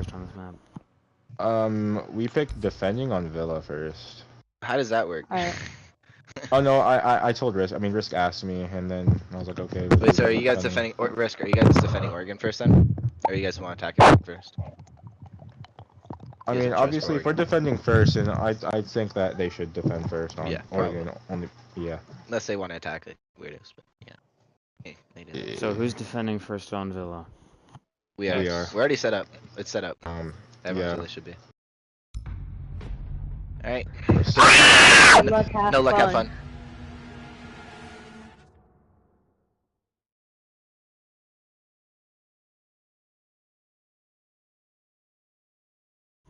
first on this map? We picked defending on Villa first. How does that work? Oh no, I told Risk. I mean, Risk asked me, and then I was like, okay. Wait, so are you guys defending Risk? Are you guys defending Oregon first then? Or you guys want to attack it first? I mean, obviously, if we're defending first, and I think that they should defend first on Oregon. Only, yeah. Unless they want to attack like weirdos, but yeah. Hey, they do. So who's defending first on Villa? We are. We're already set up. It's set up. Everyone really should be. All right. No luck, have fun.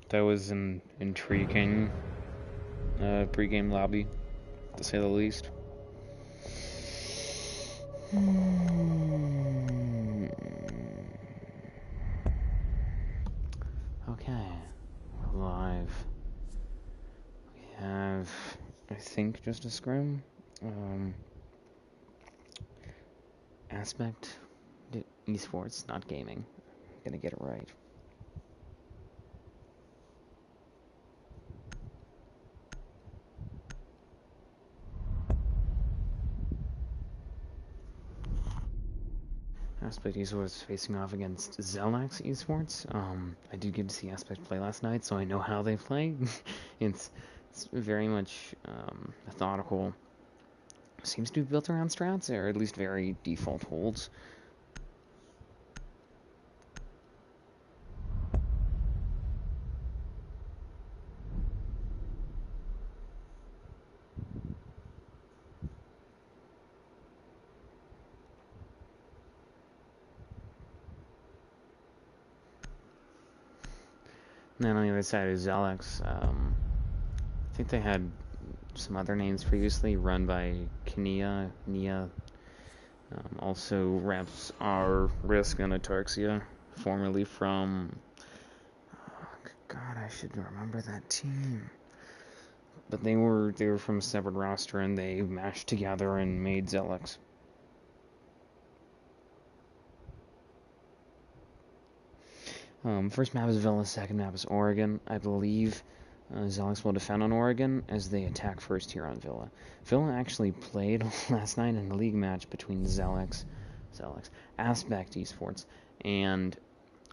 That was an intriguing pre-game lobby, to say the least. Okay, live. We have, I think, just a scrim. Aspect, Esports, not gaming. I'm gonna get it right. Aspect Esports facing off against Zelex Esports. I did get to see Aspect play last night, so I know how they play. it's very much methodical. Seems to be built around strats, or at least very default holds. And then on the other side is Zelex. I think they had some other names previously, run by Nia. Also reps are Risk and Atarxia, formerly from... God, I should remember that team. But they were from a separate roster, and they mashed together and made Zelex. First map is Villa, second map is Oregon. I believe Zelex will defend on Oregon as they attack first here on Villa. Villa actually played last night in a league match between Zelex, Aspect Esports, and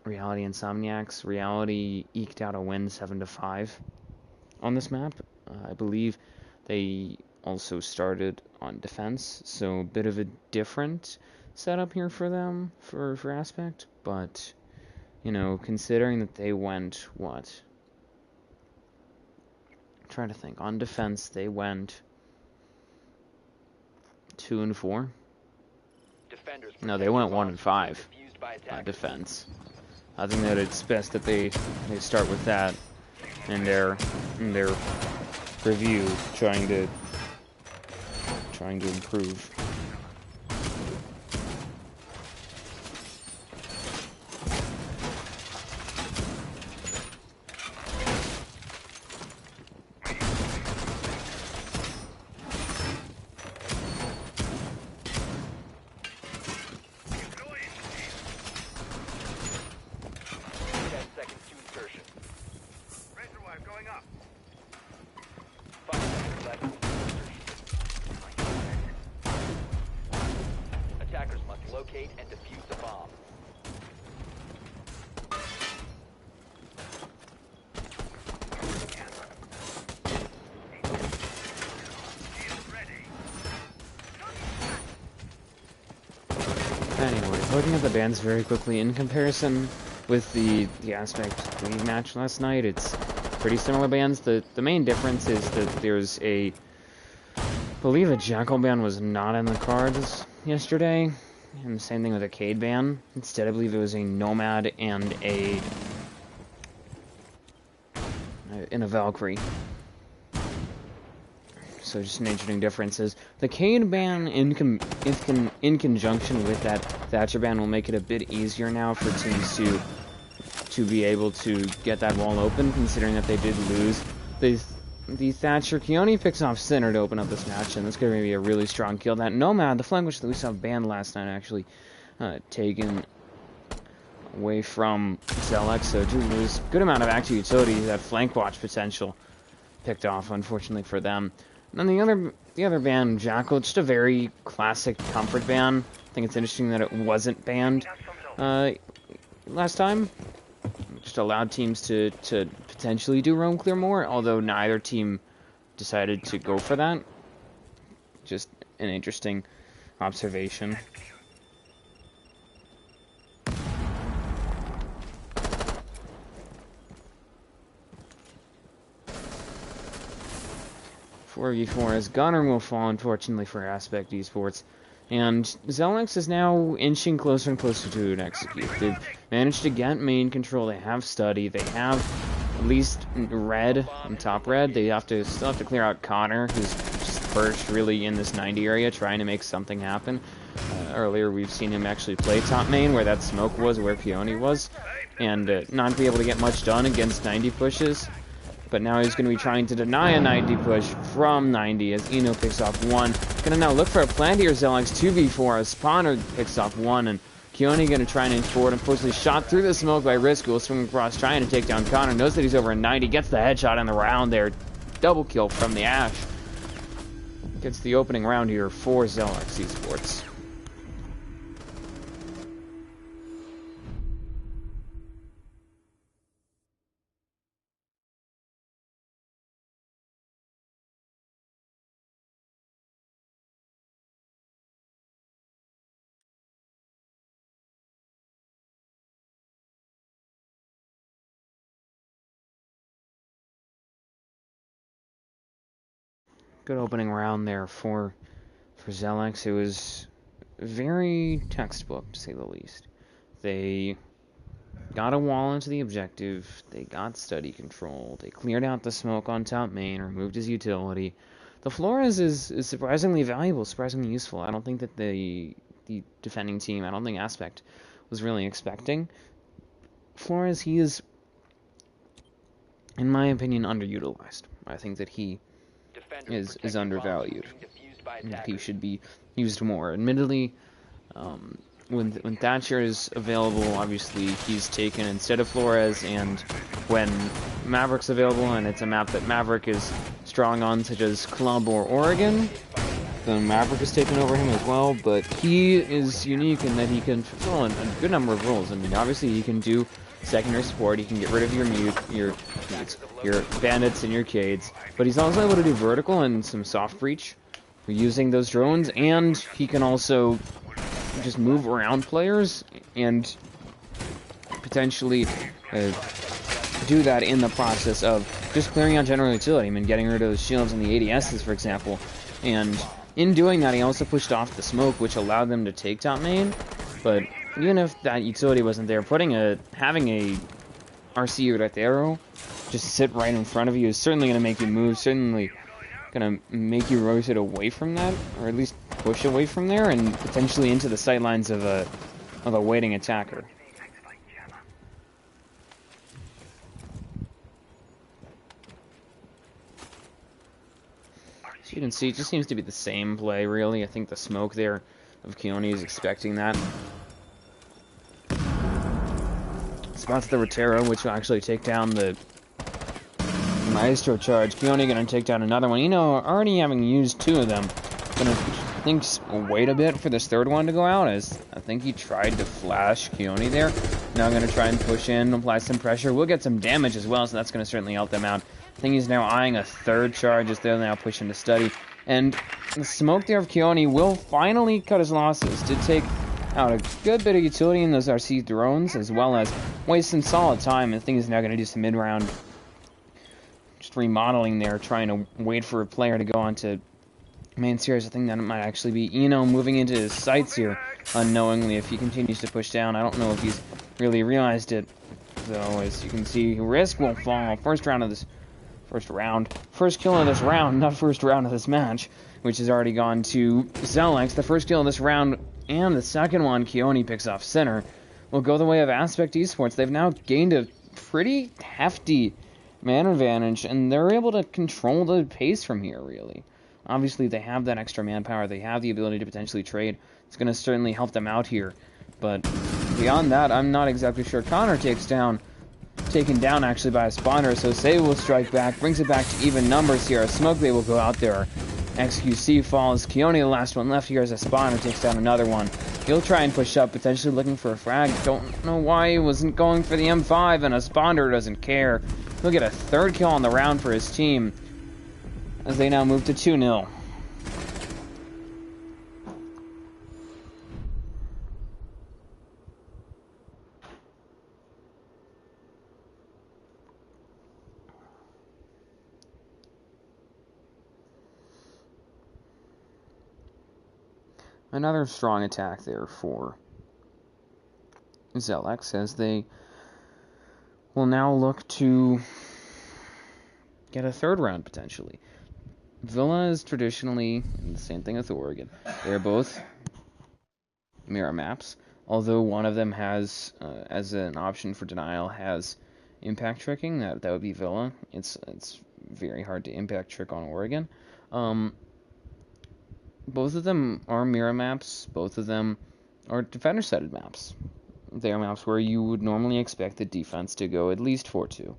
Reality Insomniacs. Reality eked out a win 7-5 on this map. I believe they also started on defense, so a bit of a different setup here for them, for Aspect, but... You know, considering that they went, what? I'm trying to think. On defense, they went 2-4. No, they went 1-5 on defense. I think that it's best that they start with that in their review, trying to improve. Anyways, looking at the bans very quickly, in comparison with the Aspect League match last night, it's pretty similar bans. The main difference is that there's I believe a Jackal ban was not in the cards yesterday, and the same thing with a Cade ban. Instead, I believe it was a Nomad and a Valkyrie. So just an interesting differences. The Cade ban in conjunction with that Thatcher ban will make it a bit easier now for teams to be able to get that wall open, considering that they did lose. The Thatcher Keone picks off Center to open up this match, and that's going to be a really strong kill. That Nomad, the flank which we saw banned last night, actually taken away from Zelex, so there's a good amount of active utility. That flank watch potential picked off, unfortunately for them. And then the other ban, Jackal, just a very classic comfort ban. I think it's interesting that it wasn't banned last time. Just allowed teams to potentially do roam clear more, although neither team decided to go for that. Just an interesting observation. Four v 4 as Gunner will fall, unfortunately for Aspect Esports. And Zelex is now inching closer and closer to an execute. They've managed to get main control. They have study. They have at least red and top red. They still have to clear out Connor, who's just perched really in this 90 area, trying to make something happen. Earlier, we've seen him actually play top main, where that smoke was, where Peony was, and not be able to get much done against 90 pushes. But now he's going to be trying to deny a 90 push from 90 as Eno picks off one. Going to now look for a plant here, Zelex 2v4 as Spawner picks off one, and Keone going to try and inch forward. Unfortunately, shot through the smoke by Risk, who will swing across trying to take down Connor. Knows that he's over a 90, gets the headshot in the round there. Double kill from the Ash. Gets the opening round here for Zelex Esports. Good opening round there for Zelex. It was very textbook, to say the least. They got a wall into the objective. They got study control. They cleared out the smoke on top main, removed his utility. The Flores is surprisingly valuable, surprisingly useful. I don't think that the defending team, I don't think Aspect was really expecting Flores. He is, in my opinion, underutilized. I think that he is undervalued. He should be used more. Admittedly, when Thatcher is available, obviously he's taken instead of Flores, and when Maverick's available and it's a map that Maverick is strong on, such as Club or Oregon, then Maverick is taken over him as well. But he is unique in that he can fulfill a good number of roles. I mean, obviously he can do secondary support, he can get rid of your bandits and your Cades, but he's also able to do vertical and some soft breach for using those drones, and he can also just move around players and potentially do that in the process of just clearing out general utility. I mean, getting rid of those shields and the ADSs, for example, and in doing that he also pushed off the smoke, which allowed them to take top main. But even if that utility wasn't there, having a RC or that arrow just sit right in front of you is certainly going to make you move, certainly going to make you rotate away from that, or at least push away from there and potentially into the sightlines of a waiting attacker. So you can see, it just seems to be the same play, really. I think the smoke there of Keone is expecting that. Spots the Rotero, which will actually take down the Maestro charge. Keone gonna take down another one. Already having used two of them, gonna, I think, wait a bit for this third one to go out, as I think he tried to flash Keone there. Now gonna try and push in, apply some pressure. We'll get some damage as well, so that's gonna certainly help them out. I think he's now eyeing a third charge as they're now pushing to study. And the smoke there of Keone will finally cut his losses to take out a good bit of utility in those RC drones, as well as waste some solid time. I think he's now going to do some mid-round just remodeling there, trying to wait for a player to go on to main series. I think that it might actually be Eno moving into his sights here unknowingly if he continues to push down. I don't know if he's really realized it, though. As you can see, Risk will fall. First kill of this round, not first round of this match, which has already gone to Zelex. The first kill of this round, and the second one, Keone picks off center, will go the way of Aspect Esports. They've now gained a pretty hefty man advantage, and they're able to control the pace from here, really. Obviously, they have that extra manpower. They have the ability to potentially trade. It's going to certainly help them out here, but beyond that, I'm not exactly sure. Connor taken down actually by a spawner, so Say will strike back, brings it back to even numbers here. A smoke bay will go out there. XQC falls. Keone, the last one left here, as a spawner takes down another one. He'll try and push up, potentially looking for a frag. Don't know why he wasn't going for the M5, and a spawner doesn't care. He'll get a third kill on the round for his team, as they now move to 2-0. Another strong attack there for Zelex, as they will now look to get a third round, potentially. Villa is traditionally the same thing with Oregon. They're both mirror maps, although one of them has, as an option for denial, has impact tricking. That would be Villa. It's very hard to impact trick on Oregon. Both of them are mirror maps. Both of them are defender-sided maps. They are maps where you would normally expect the defense to go at least 4-2.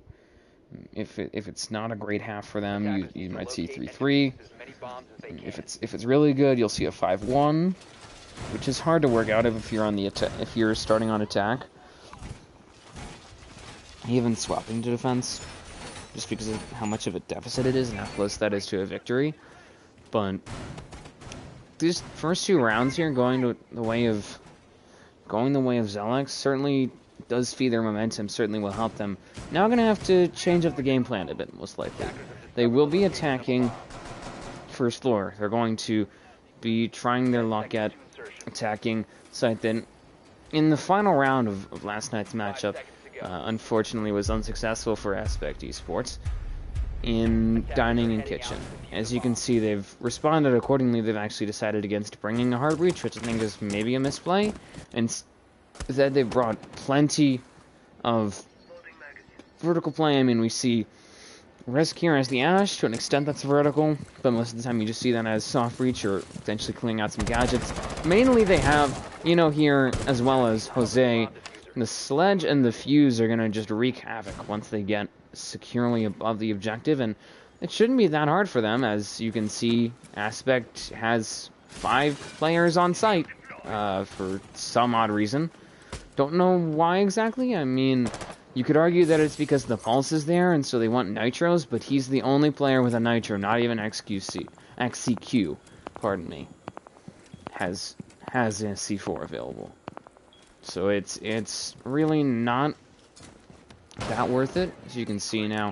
If it's not a great half for them, you might see 3-3. If it's really good, you'll see a 5-1, which is hard to work out if you're starting on attack. Even swapping to defense, just because of how much of a deficit it is and how close that is to a victory. But these first two rounds here going the way of Zelex certainly does feed their momentum, certainly will help them. Now going to have to change up the game plan a bit, most likely. They will be attacking first floor. They're going to be trying their luck at attacking site that in the final round of last night's matchup, unfortunately was unsuccessful for Aspect Esports in dining and kitchen. As you can see, they've responded accordingly. They've actually decided against bringing a hard breach, which I think is maybe a misplay, and instead they've brought plenty of vertical play. I mean, we see Risk here as the Ash, to an extent that's vertical, but most of the time you just see that as soft breach or potentially cleaning out some gadgets. Mainly they have, here, as well as Jose. The Sledge and the Fuse are going to just wreak havoc once they get securely above the objective, and it shouldn't be that hard for them. As you can see, Aspect has 5 players on site for some odd reason. Don't know why exactly. I mean, you could argue that it's because the Pulse is there, and so they want Nitros, but he's the only player with a Nitro, not even XCQ, pardon me, has a C4 available. So it's really not that worth it. As you can see now,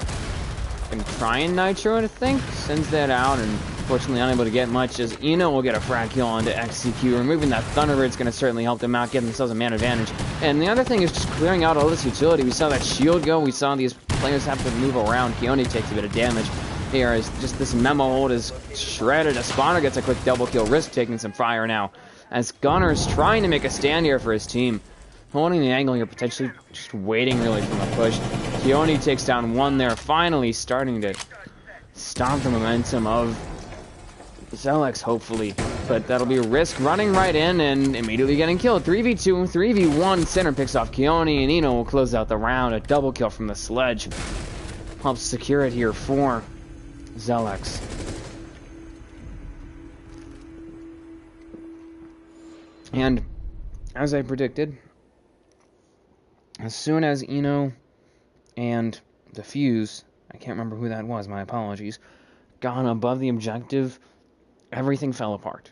can try and Nitro it, I think. Sends that out, and fortunately unable to get much, as Eno will get a frag kill onto XCQ. Removing that Thunderbird's going to certainly help them out, get themselves a man advantage. And the other thing is just clearing out all this utility. We saw that shield go. We saw these players have to move around. Keone takes a bit of damage here, as just this memo hold is shredded. A spawner gets a quick double kill. Risk taking some fire now, as Gunner's trying to make a stand here for his team. Holding the angle here, potentially just waiting really from a push. Keone takes down one there, finally starting to stop the momentum of Zelex, hopefully. But that'll be Risk running right in and immediately getting killed. 3v2, 3v1, center picks off Keone, and Eno will close out the round. A double kill from the Sledge helps secure it here for Zelex. And as I predicted, as soon as Eno and the Fuse, I can't remember who that was, my apologies, got above the objective, everything fell apart.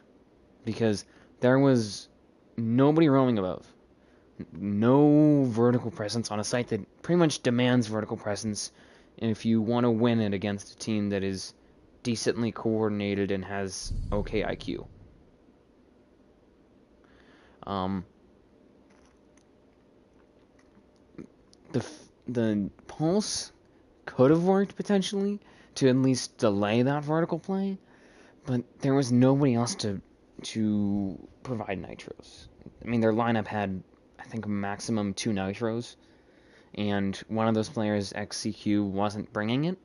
Because there was nobody roaming above. No vertical presence on a site that pretty much demands vertical presence. And if you want to win it against a team that is decently coordinated and has okay IQ. The Pulse could have worked potentially to at least delay that vertical play, but there was nobody else to provide nitros. I mean, their lineup had, I think, a maximum 2 nitros, and one of those players, XCQ, wasn't bringing it.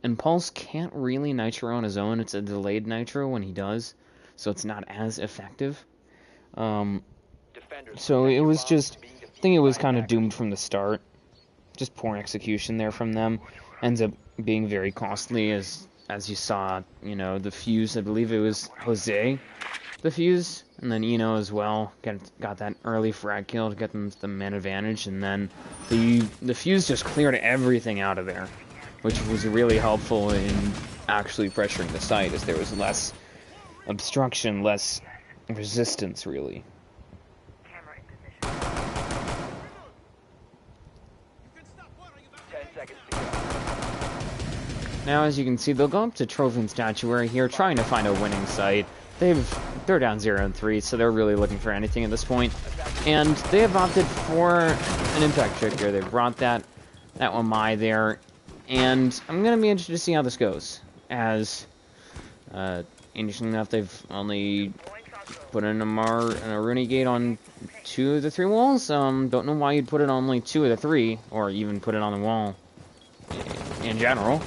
And Pulse can't really nitro on his own. It's a delayed nitro when he does, so it's not as effective. So it was just, I think it was kind of doomed from the start. Just poor execution there from them. Ends up being very costly, as you saw, you know, the fuse, I believe it was Jose, the fuse, and then Eno as well, got that early frag kill to get them the man advantage, and then the fuse just cleared everything out of there, which was really helpful in actually pressuring the site, as there was less obstruction, less resistance, really. Now, as you can see, they'll go up to Trophy and Statuary here, trying to find a winning site. They're down 0-3, so they're really looking for anything at this point. And they have opted for an impact trick here. They brought that Wamai there. And I'm going to be interested to see how this goes. As, interestingly enough, they've only put in a Rooney gate on 2 of the 3 walls. Don't know why you'd put it on only 2 of the 3, or even put it on the wall in general.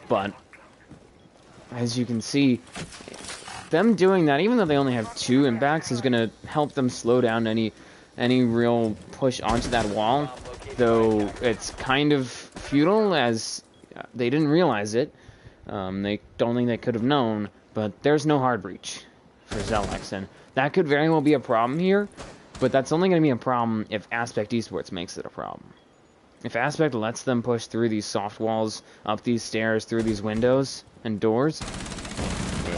But as you can see, them doing that, even though they only have 2 impacts, is going to help them slow down any real push onto that wall. Though it's kind of futile, as they didn't realize it. They don't think they could have known, but there's no hard breach for Zelex, and that could very well be a problem here, but that's only going to be a problem if Aspect Esports makes it a problem. If Aspect lets them push through these soft walls, up these stairs, through these windows and doors,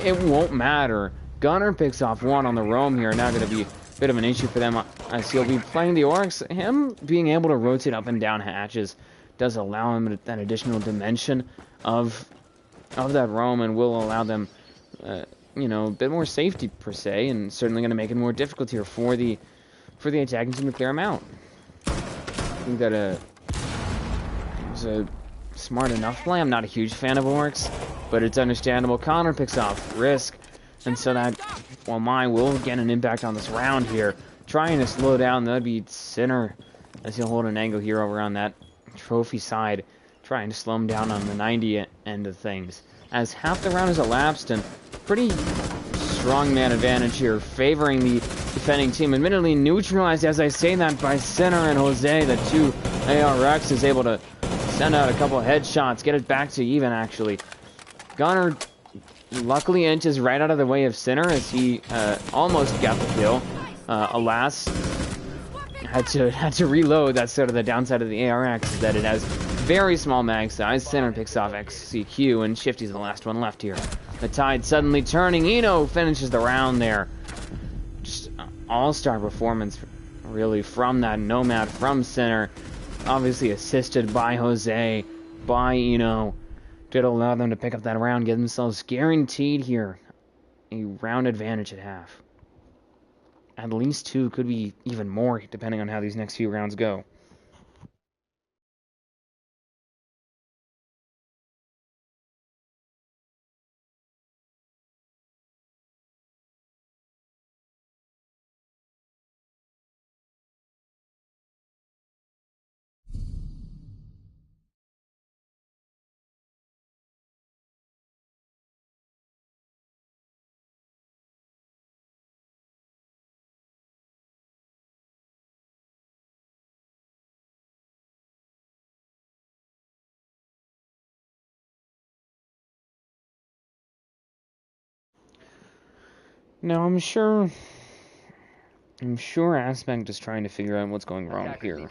it won't matter. Gunner picks off 1 on the roam here, now going to be a bit of an issue for them, as he'll be playing the Oryx. Him being able to rotate up and down hatches does allow him that additional dimension of that roam, and will allow them, you know, a bit more safety per se, and certainly going to make it more difficult here for the attacking team to clear him out. I think that it was a smart enough play. I'm not a huge fan of Oryx, but it's understandable. Connor picks off Risk, and so that Wamai will get an impact on this round here, trying to slow down. That'd be Sinner, as he'll hold an angle here over on that trophy side, trying to slow him down on the 90 end of things. As half the round has elapsed, and pretty strong man advantage here, favoring the defending team. Admittedly neutralized, as I say that, by Sinner and Jose. The 2 ARX is able to send out a couple of headshots, get it back to even, actually. Gunner luckily inches right out of the way of Sinner, as he almost got the kill. Alas, had to reload. That's sort of the downside of the ARX, is that it has very small mag size. Sinner picks off XCQ, and Shifty's the last one left here. The tide suddenly turning. Eno finishes the round there. Just all-star performance, really, from that Nomad, from Sinner. Obviously assisted by Jose, by Eno. Did allow them to pick up that round, get themselves guaranteed here a round advantage at half. At least 2, could be even more, depending on how these next few rounds go. Now, I'm sure Aspect is trying to figure out what's going wrong here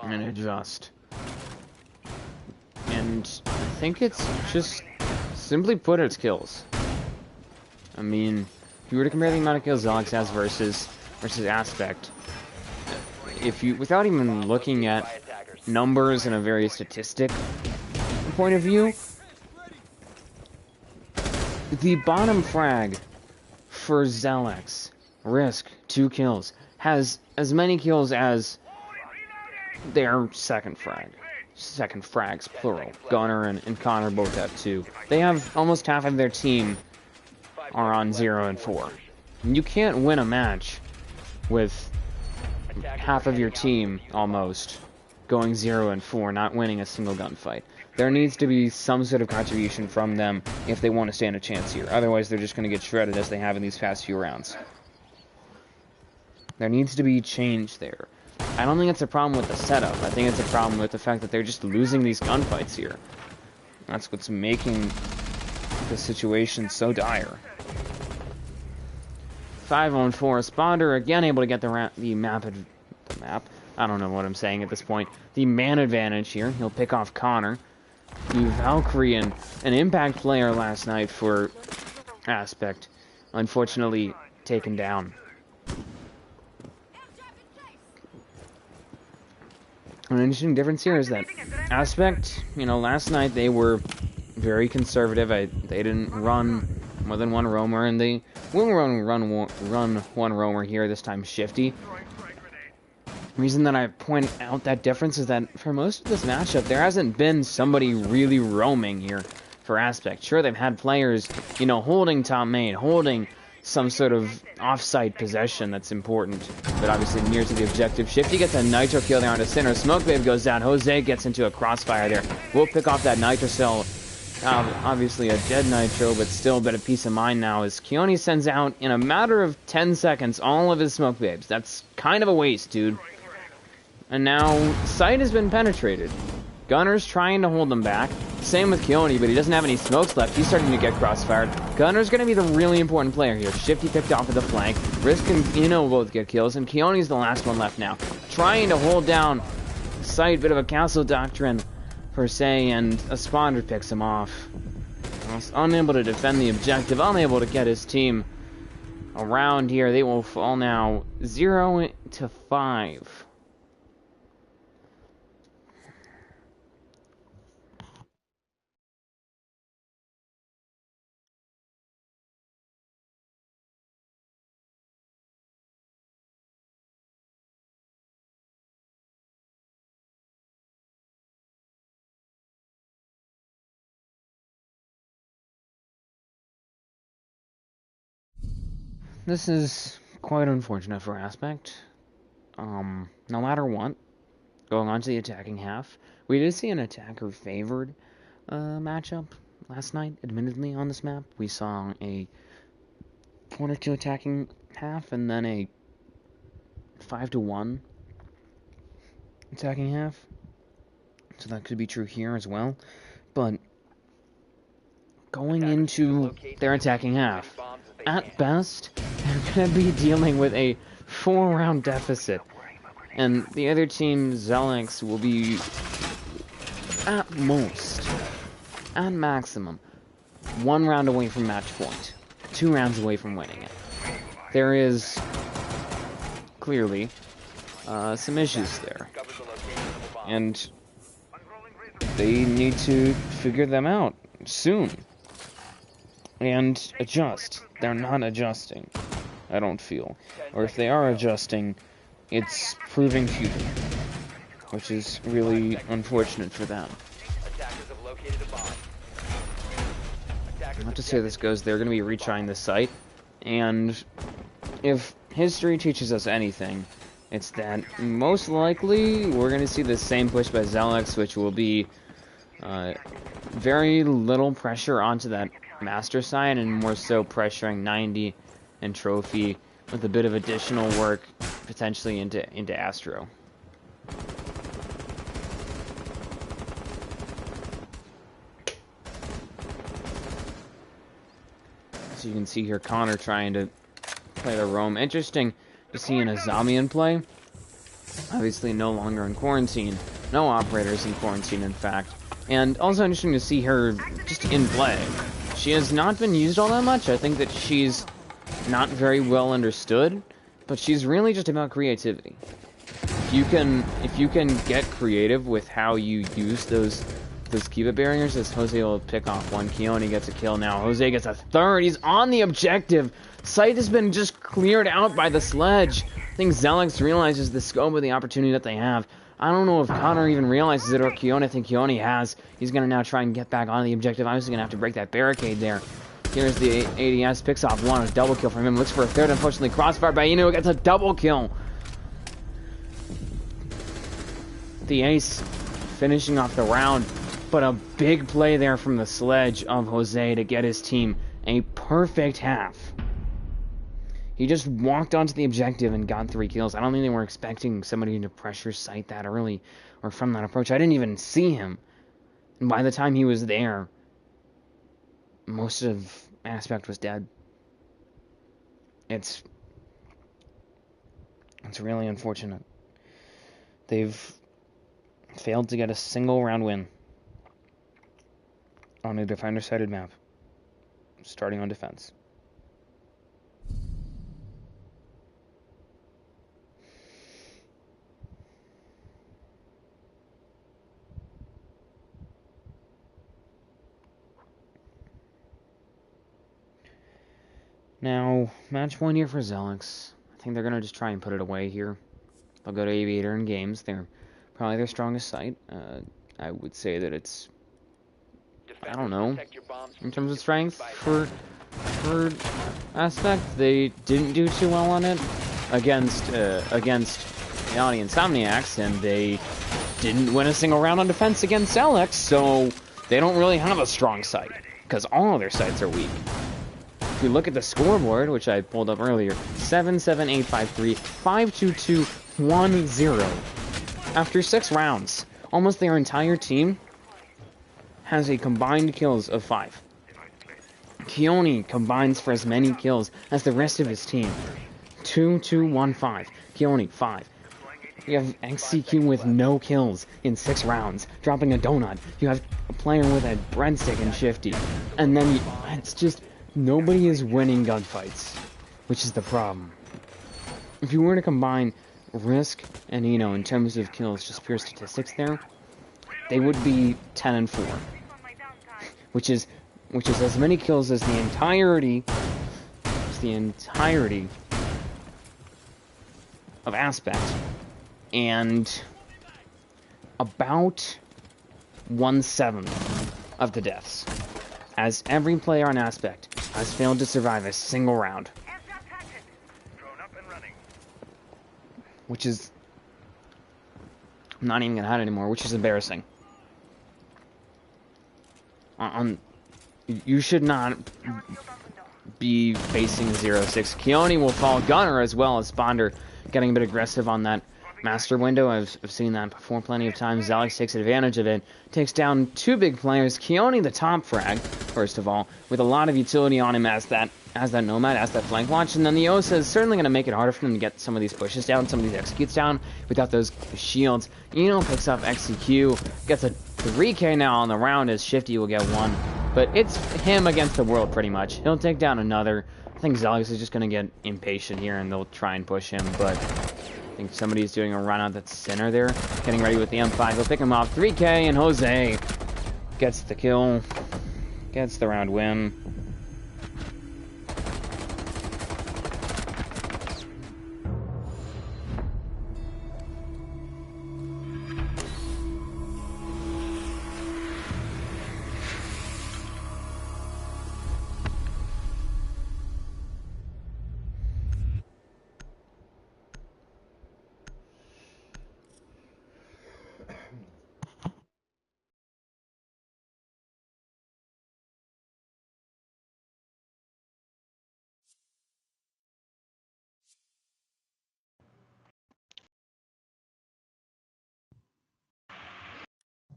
and adjust. And I think it's just, simply put, it's kills. I mean, if you were to compare the amount of kills Zelex has versus Aspect, if you, without even looking at numbers in a very statistic point of view, the bottom frag for Zelex, Risk, 2 kills, has as many kills as their second frags, plural. Gunner and Connor both have 2. They have almost half of their team are on 0 and 4. You can't win a match with half of your team, almost, going 0 and 4, not winning a single gunfight. There needs to be some sort of contribution from them if they want to stand a chance here. Otherwise, they're just going to get shredded as they have in these past few rounds. There needs to be change there. I don't think it's a problem with the setup. I think it's a problem with the fact that they're just losing these gunfights here. That's what's making the situation so dire. 5-on-4. Sponder again able to get the map. I don't know what I'm saying at this point. The man advantage here. He'll pick off Connor. The Valkyrie, an impact player last night for Aspect, unfortunately taken down. An interesting difference here is that Aspect, last night they were very conservative. They didn't run more than one roamer, and they will run one roamer here, this time Shifty. The reason that I point out that difference is that for most of this matchup, there hasn't been somebody really roaming here for Aspect. Sure, they've had players, holding top main, holding some sort of off-site possession that's important, but obviously near to the objective. Shifty gets a nitro kill there on the center. Smoke Wave goes down. Jose gets into a crossfire there. We'll pick off that nitro cell. Obviously a dead nitro, but still a bit of peace of mind now as Keone sends out, in a matter of 10 seconds, all of his Smoke Waves. That's kind of a waste, dude. And now, site has been penetrated. Gunner's trying to hold them back. Same with Keone, but he doesn't have any smokes left. He's starting to get crossfired. Gunner's going to be the really important player here. Shifty picked off at the flank. Risk and Ino both get kills, and Keone's the last one left now. Trying to hold down site, bit of a castle doctrine, per se, and a spawner picks him off. Unable to defend the objective, unable to get his team around here. They will fall now 0-5. This is quite unfortunate for Aspect. No matter what, going on to the attacking half, we did see an attacker-favored matchup last night, admittedly, on this map. We saw a 4-2 attacking half, and then a 5-1 attacking half. So that could be true here as well. But going into their attacking half, at best, they're going to be dealing with a 4-round deficit. And the other team, Zelex, will be at most, at maximum, 1 round away from match point. 2 rounds away from winning it. There is clearly some issues there. And they need to figure them out soon. And adjust. They're not adjusting, I don't feel. Or if they are adjusting, it's proving futile, which is really unfortunate for them. Not to say this goes, they're going to be retrying the site, and if history teaches us anything, it's that most likely we're going to see the same push by Zelex, which will be very little pressure onto that master side, and more so pressuring 90 and Trophy with a bit of additional work potentially into Astro. So you can see here Connor trying to play the roam. Interesting to see in a zombie in play. Obviously no longer in quarantine. No operators in quarantine, in fact. And also interesting to see her just in play. She has not been used all that much. I think that she's not very well understood, but she's really just about creativity. If you can get creative with how you use those Kiva barriers, as Jose will pick off one. Keone gets a kill now. Jose gets a third. He's on the objective. Site has been just cleared out by the sledge. I think Zelex realizes the scope of the opportunity that they have. I don't know if Connor even realizes it, or Keone. I think Keone has. He's going to now try and get back on the objective. Obviously going to have to break that barricade there. Here's the ADS. Picks off one. A double kill from him. Looks for a third. Unfortunately, crossfire by Inu. Gets a double kill. The ace finishing off the round. But a big play there from the sledge of Jose to get his team a perfect half. He just walked onto the objective and got 3 kills. I don't think they were expecting somebody to pressure site that early or from that approach. I didn't even see him. And by the time he was there, most of Aspect was dead. It's really unfortunate. They've failed to get a single round win on a defender-sided map, starting on defense. Now, match 1 here for Zelex. I think they're going to just try and put it away here. They'll go to Aviator in games. They're probably their strongest site. I would say that it's, I don't know, in terms of strength for Aspect. They didn't do too well on it against the Insomniacs, and they didn't win a single round on defense against Zelex, so they don't really have a strong site, because all of their sites are weak. If you look at the scoreboard, which I pulled up earlier, 7-7-8-5-3, 5-2-2-1-0. After 6 rounds, almost their entire team has a combined kills of 5. Keone combines for as many kills as the rest of his team. 2-2-1-5. Keone, 5. You have XCQ with no kills in 6 rounds, dropping a donut. You have a player with a breadstick and Shifty. And then it's just, nobody is winning gunfights, which is the problem. If you were to combine Risk and Eno in terms of kills, just pure statistics there, they would be 10-4. Which is as many kills as the entirety of Aspect, and about 1/7 of the deaths, as every player on Aspect has failed to survive a single round, which is, I'm not even gonna hide anymore, which is embarrassing. You should not be facing 0-6. Keone will fall gunner as well as Sponder getting a bit aggressive on that master window. I've seen that before plenty of times. Zelex takes advantage of it. Takes down 2 big players. Keone the top frag, first of all, with a lot of utility on him as that Nomad, as that flank watch. And then the Osa is certainly going to make it harder for them to get some of these pushes down, some of these executes down without those shields. Eno picks up XCQ, gets a 3K now on the round as Shifty will get 1. But it's him against the world pretty much. He'll take down another. I think Zelex is just going to get impatient here and they'll try and push him, but I think somebody's doing a run out that center there, getting ready with the M5. They'll pick him off. 3K, and Jose gets the kill, gets the round win.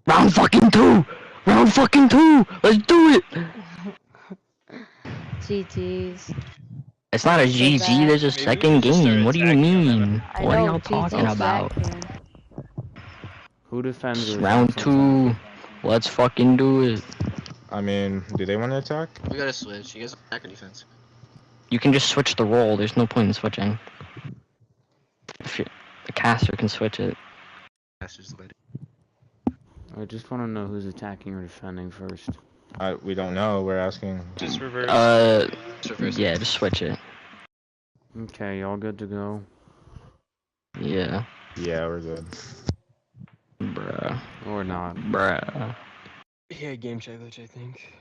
Round fucking 2! Round fucking 2! Let's do it! GG's. It's not a GG, there's a second game. What do you mean? What are y'all talking about? Who defends round 2. Let's fucking do it. I mean, do they want to attack? We gotta switch. You guys attack or defense? You can just switch the role, there's no point in switching. If the caster can switch it. Caster's the way. I just want to know who's attacking or defending first. We don't know. We're asking. Just reverse. Yeah, just switch it. Okay, y'all good to go? Yeah. Yeah, we're good. Bruh. Or not? Bruh. Yeah, game chat glitch, I think.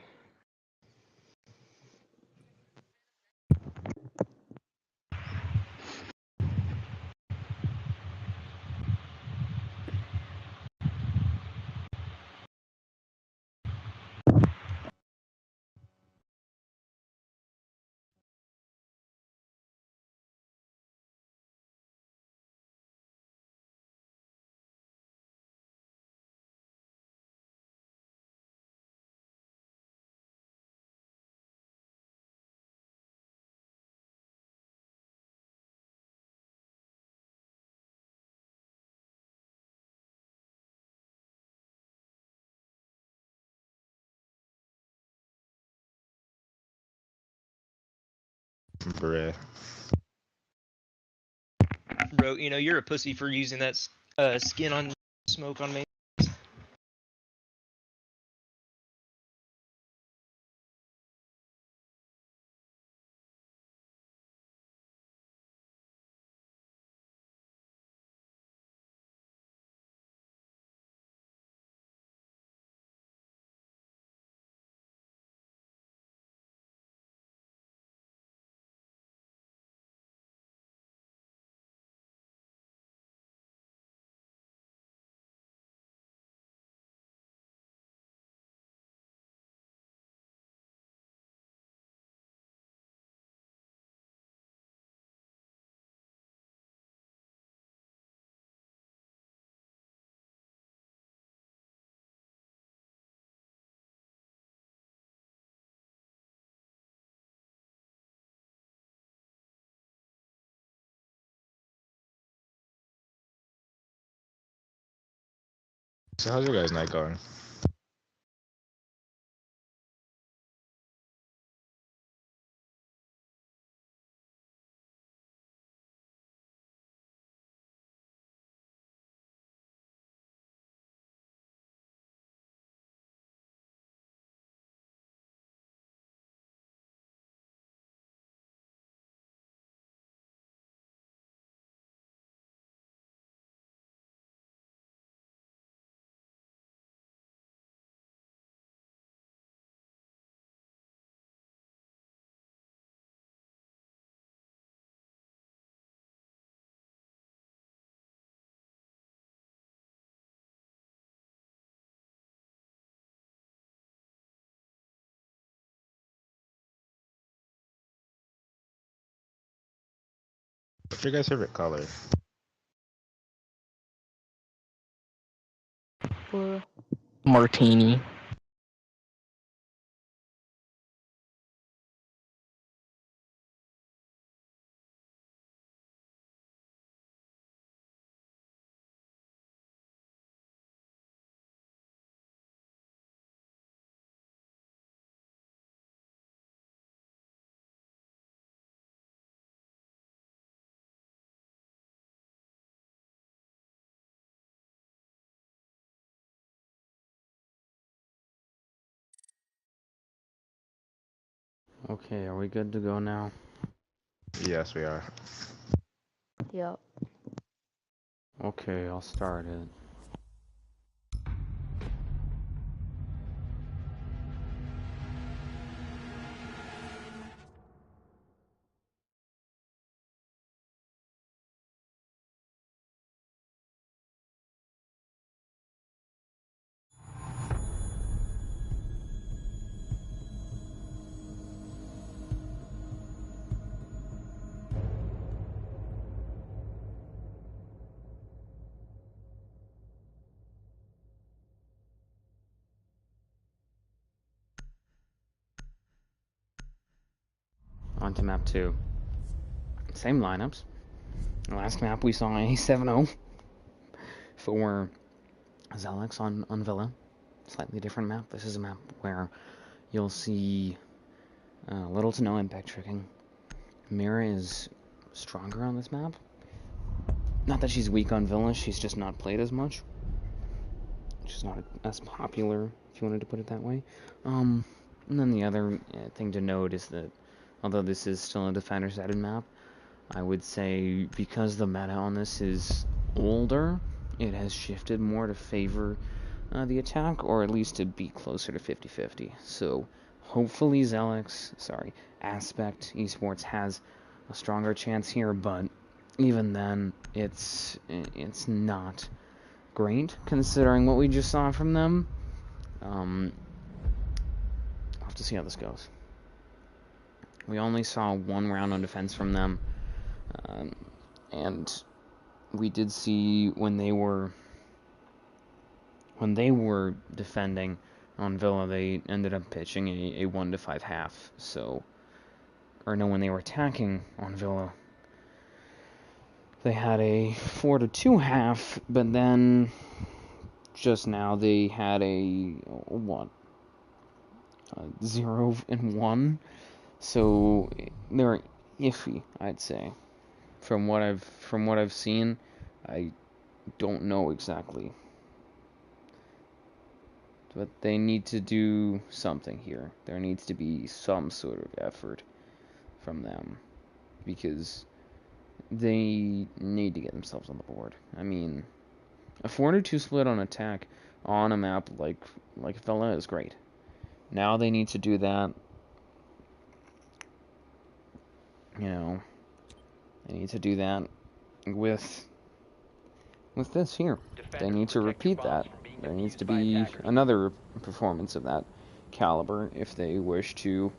Bruh. Bro, you're a pussy for using that skin on smoke on me. So how's your guys' night going? What's your guys' favorite color? Blue. Martini. Okay, are we good to go now? Yes, we are. Yep. Okay, I'll start it. On to map 2. Same lineups. Last map we saw a 7-0 for Zelex on Villa. Slightly different map. This is a map where you'll see little to no impact tricking. Mira is stronger on this map. Not that she's weak on Villa, she's just not played as much. She's not as popular, if you wanted to put it that way. And then the other thing to note is that, although this is still a defender-sided map, I would say because the meta on this is older, it has shifted more to favor the attack, or at least to be closer to 50-50. So hopefully Aspect Esports has a stronger chance here, but even then, it's not great considering what we just saw from them. I'll have to see how this goes. We only saw one round on defense from them, and we did see when they were defending on Villa, they ended up pitching a 1-5 half. When they were attacking on Villa, they had a 4-2 half, but then just now they had a 0-1. So they're iffy, I'd say. From what I've seen, I don't know exactly. But they need to do something here. There needs to be some sort of effort from them, because they need to get themselves on the board. I mean, a 4-2 split on attack on a map like Villa is great. Now they need to do that. You know, they need to do that with this here. They need to repeat that. There needs to be another performance of that caliber if they wish to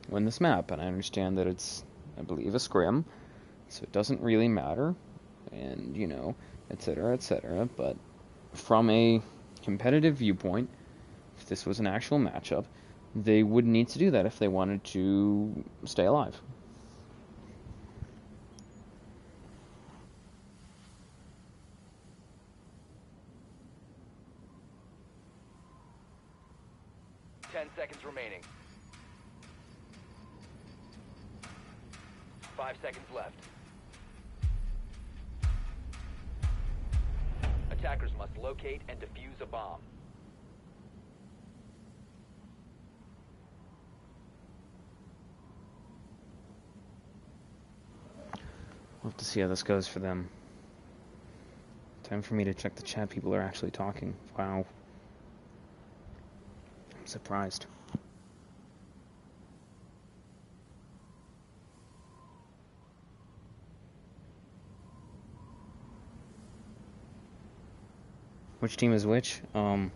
win this map. And I understand that it's, I believe, a scrim, so it doesn't really matter, and, you know, etc., etc. But from a competitive viewpoint, if this was an actual matchup, they would need to do that if they wanted to stay alive. Seconds remaining. 5 seconds left. Attackers must locate and defuse a bomb. We'll have to see how this goes for them. Time for me to check the chat. People are actually talking. Wow. I'm surprised. Which team is which? Bomb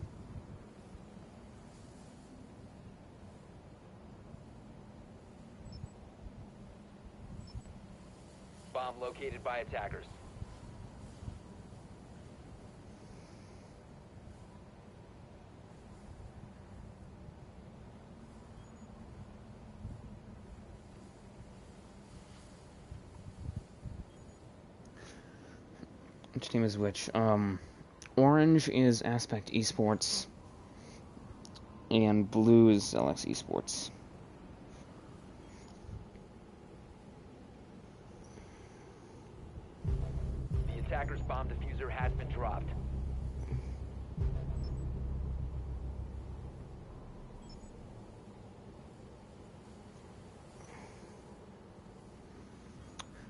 located by attackers. Which team is which? Orange is Aspect Esports, and blue is Zelex Esports. The attacker's bomb diffuser has been dropped.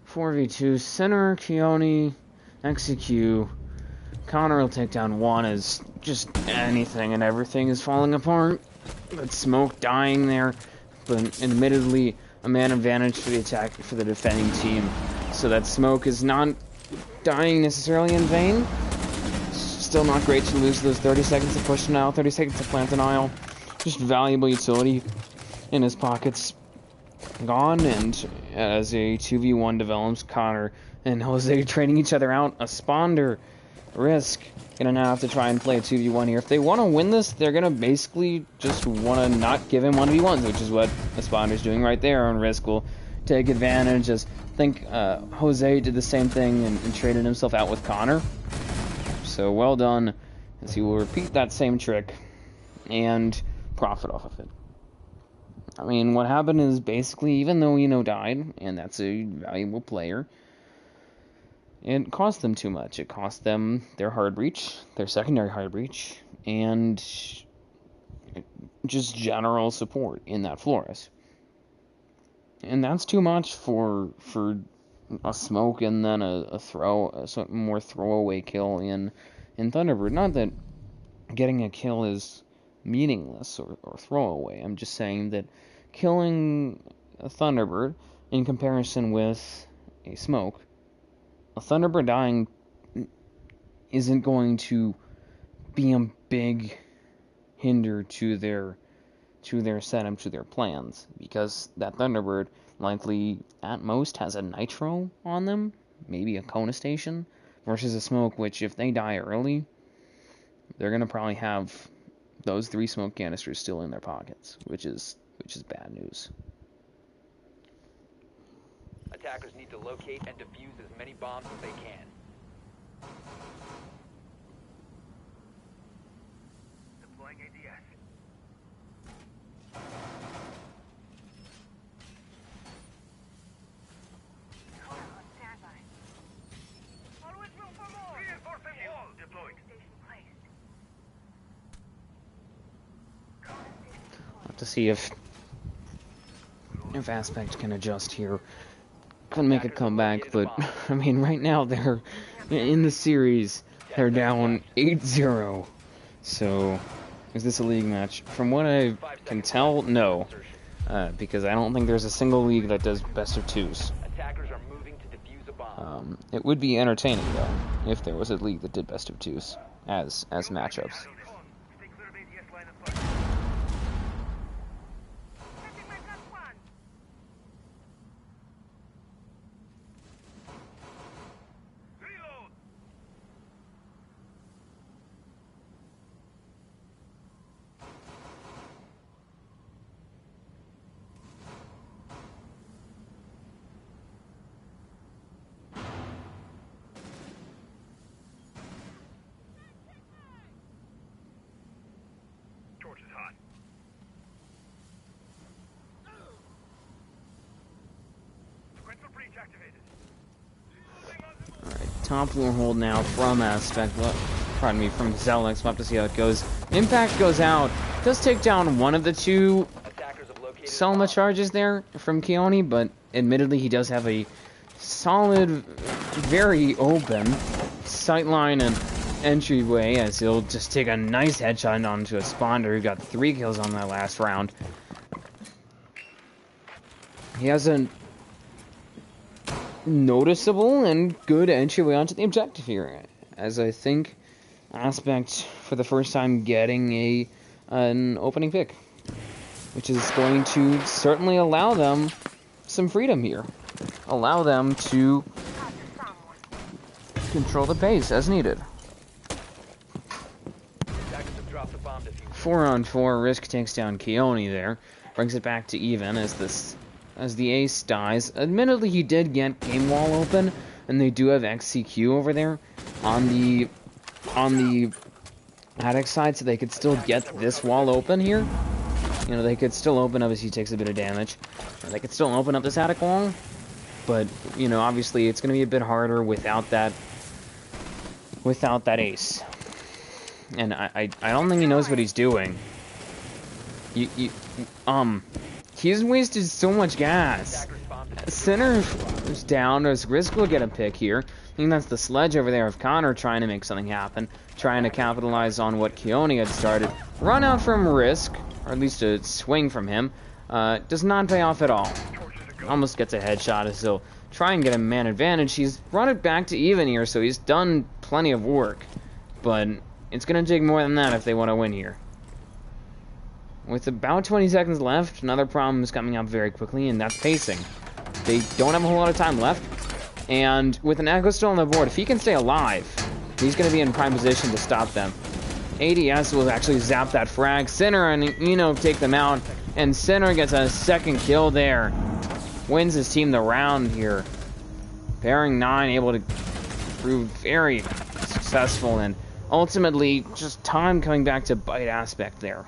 "4v2, center, Keone, XEQ. Connor will take down one as just anything and everything is falling apart. But Smoke dying there, but admittedly a man advantage for the attack for the defending team. So that Smoke is not dying necessarily in vain. Still not great to lose those 30 seconds to push denial, 30 seconds to plant denial. Just valuable utility in his pockets gone, and as a 2v1 develops, Connor and Jose trading each other out. A Sponder Risk gonna now have to try and play a 2v1 here. If they want to win this, they're gonna basically just want to not give him 1v1s, which is what a Sponder's doing right there, and Risk will take advantage. As I think Jose did the same thing and traded himself out with Connor. So well done, as he will repeat that same trick and profit off of it. I mean, what happened is basically, even though died, and that's a valuable player, it cost them too much. It cost them their hard breach, their secondary hard breach, and just general support in that Flores. And that's too much for a Smoke and then a more throwaway kill in Thunderbird. Not that getting a kill is meaningless or throwaway. I'm just saying that killing a Thunderbird in comparison with a Smoke, a Thunderbird dying isn't going to be a big hinder to their setup, to their plans, because that Thunderbird likely at most has a nitro on them, maybe a Kona station, versus a Smoke, which if they die early, they're gonna probably have those 3 smoke canisters still in their pockets, which is bad news. Attackers need to locate and defuse as many bombs as they can. Deploying ADS. to see if Aspect can adjust here, can make a comeback. But I mean, right now they're in the series. They're down 8-0. So, is this a league match? From what I can tell, no. Because I don't think there's a single league that does best of twos. It would be entertaining, though, if there was a league that did best of twos as matchups. Top floor hold now from Aspect. Pardon me, from Zelex. We'll have to see how it goes. Impact goes out. Does take down one of the two Selma charges there from Keone, but admittedly he does have a solid, very open sightline and entryway, as he'll just take a nice headshot onto a spawner who got 3 kills on that last round. He has a noticeable and good entryway onto the objective here, as I think Aspect for the first time getting an opening pick, which is going to certainly allow them some freedom here, allow them to control the pace as needed. 4-on-4, Risk takes down Keone there, brings it back to even as the ace dies. Admittedly, he did get game wall open, and they do have XCQ over there on the attic side, so they could still get this wall open here. You know, they could still open up as he takes a bit of damage. They could still open up this attic wall, but you know, obviously, it's going to be a bit harder without that ace. And I don't think he knows what he's doing. He's wasted so much gas. Center is down. Risk will get a pick here. I think that's the sledge over there of Connor trying to make something happen, trying to capitalize on what Keone had started. Run out from Risk, or at least a swing from him, does not pay off at all. Almost gets a headshot as he'll try and get a man advantage. He's brought it back to even here, so he's done plenty of work. But it's going to take more than that if they want to win here. With about 20 seconds left, another problem is coming up very quickly, and that's pacing. They don't have a whole lot of time left, and with an Echo still on the board, if he can stay alive, he's going to be in prime position to stop them. ADS will actually zap that frag. Sinner and Eno take them out, and Sinner gets a second kill there. Wins his team the round here. Pairing 9 able to prove very successful, and ultimately just time coming back to bite Aspect there.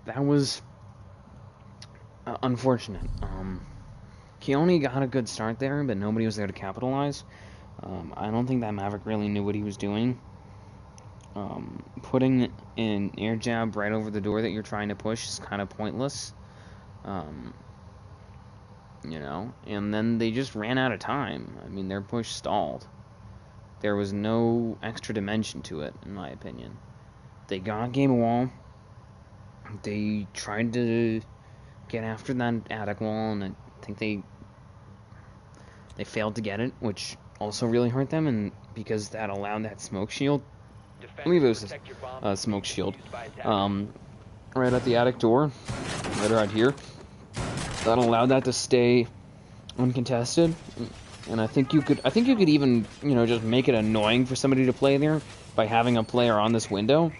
That was unfortunate. Keone got a good start there, but nobody was there to capitalize. I don't think that Maverick really knew what he was doing. Putting an air jab right over the door that you're trying to push is kind of pointless. You know, and then they just ran out of time. I mean, their push stalled. There was no extra dimension to it, in my opinion. They got game wall. They tried to get after that attic wall, and I think they failed to get it, which also really hurt them, and because that allowed that smoke shield. I believe it was a smoke shield. Right at the attic door, right around here. That allowed that to stay uncontested, and I think you could even, you know, just make it annoying for somebody to play there by having a player on this window.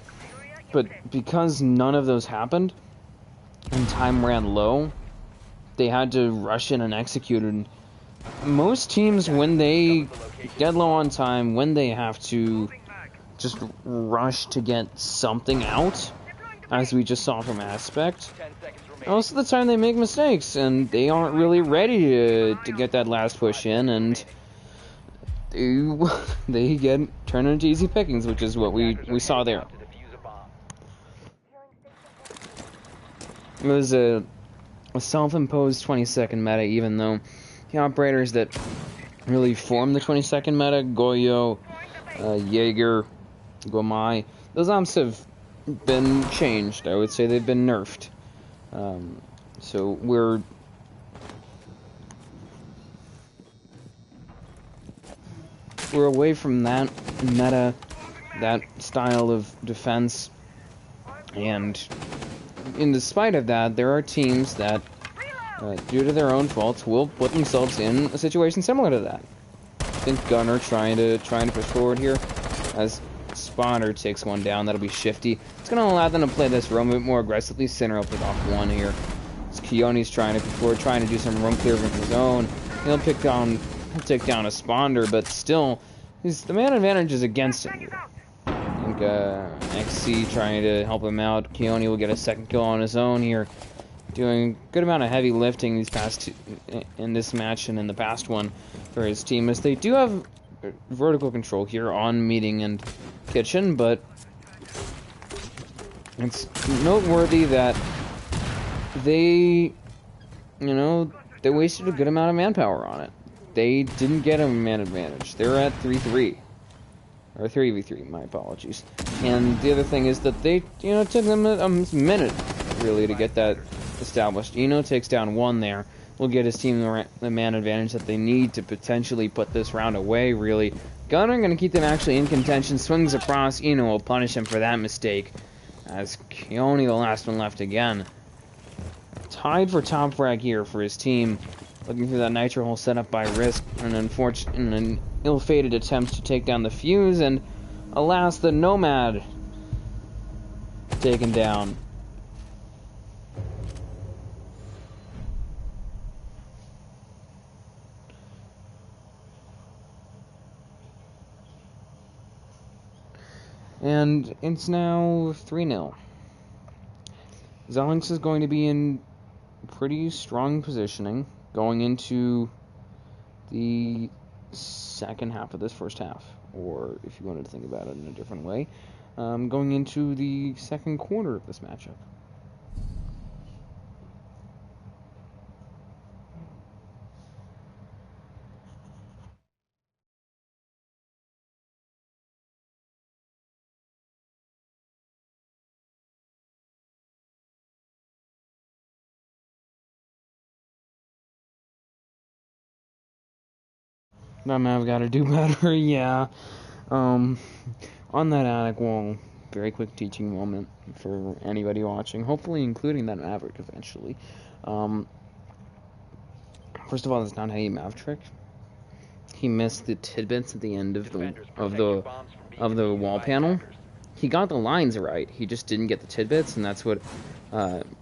But because none of those happened, and time ran low, they had to rush in and execute, and most teams, when they get low on time, when they have to just rush to get something out, as we just saw from Aspect, most of the time they make mistakes, and they aren't really ready to get that last push in, and they get turned into easy pickings, which is what we saw there. It was a self-imposed 20-second meta, even though the operators that really formed the 20-second meta, Goyo, Jaeger, Gomai, those amps have been changed. I would say they've been nerfed. So we're away from that meta, that style of defense, and in despite of that, there are teams that, due to their own faults, will put themselves in a situation similar to that. I think Gunner trying to push forward here, as Spotter takes one down. That'll be Shifty. It's going to allow them to play this roam a bit more aggressively. Center will pick off one here. As Keone's trying to push forward, trying to do some roam clear of his own. He'll take down a Sponder, but still, the man advantage is against him here. I think XC trying to help him out. Keone will get a second kill on his own here, doing a good amount of heavy lifting these past in this match and in the past one for his team, as they do have vertical control here on Meeting and Kitchen, but it's noteworthy that they wasted a good amount of manpower on it. They didn't get a man advantage. They're at 3-3. Or 3v3, my apologies. And the other thing is that they, it took them a minute, really, to get that established. Eno takes down one there. Will get his team the man advantage that they need to potentially put this round away, really. Gunner going to keep them actually in contention. Swings across. Eno will punish him for that mistake, as Keone, the last one left again. Tied for top frag here for his team. Looking through that nitro hole set up by Risk, an ill-fated attempt to take down the Fuse, and alas, the Nomad taken down. And it's now 3-0. Zelex is going to be in pretty strong positioning going into the second half of this first half, or if you wanted to think about it in a different way, going into the second quarter of this matchup. I've got to do better, yeah. On that attic wall, very quick teaching moment for anybody watching, hopefully including that Maverick eventually. First of all, that's not how you Mav trick. He missed the tidbits at the end of the wall panel. He got the lines right, he just didn't get the tidbits, and that's what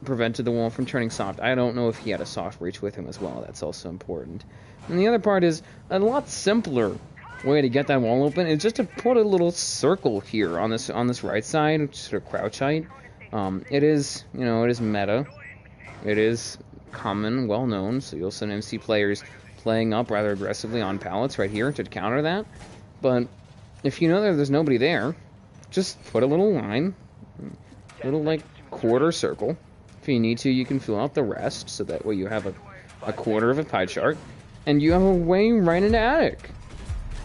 prevented the wall from turning soft. I don't know if he had a soft breach with him as well. That's also important. And the other part is a lot simpler way to get that wall open is just to put a little circle here on this right side, sort of crouch height. It is meta. It is common, well known. So you'll sometimes see players playing up rather aggressively on pallets right here to counter that. But if you know that there's nobody there, just put a little line, little like quarter circle. If you need to, you can fill out the rest, so that way you have a quarter of a pie chart, and you have a way right into attic.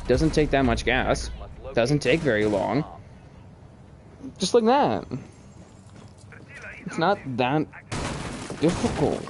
Doesn't take that much gas. Doesn't take very long. Just like that. It's not that difficult.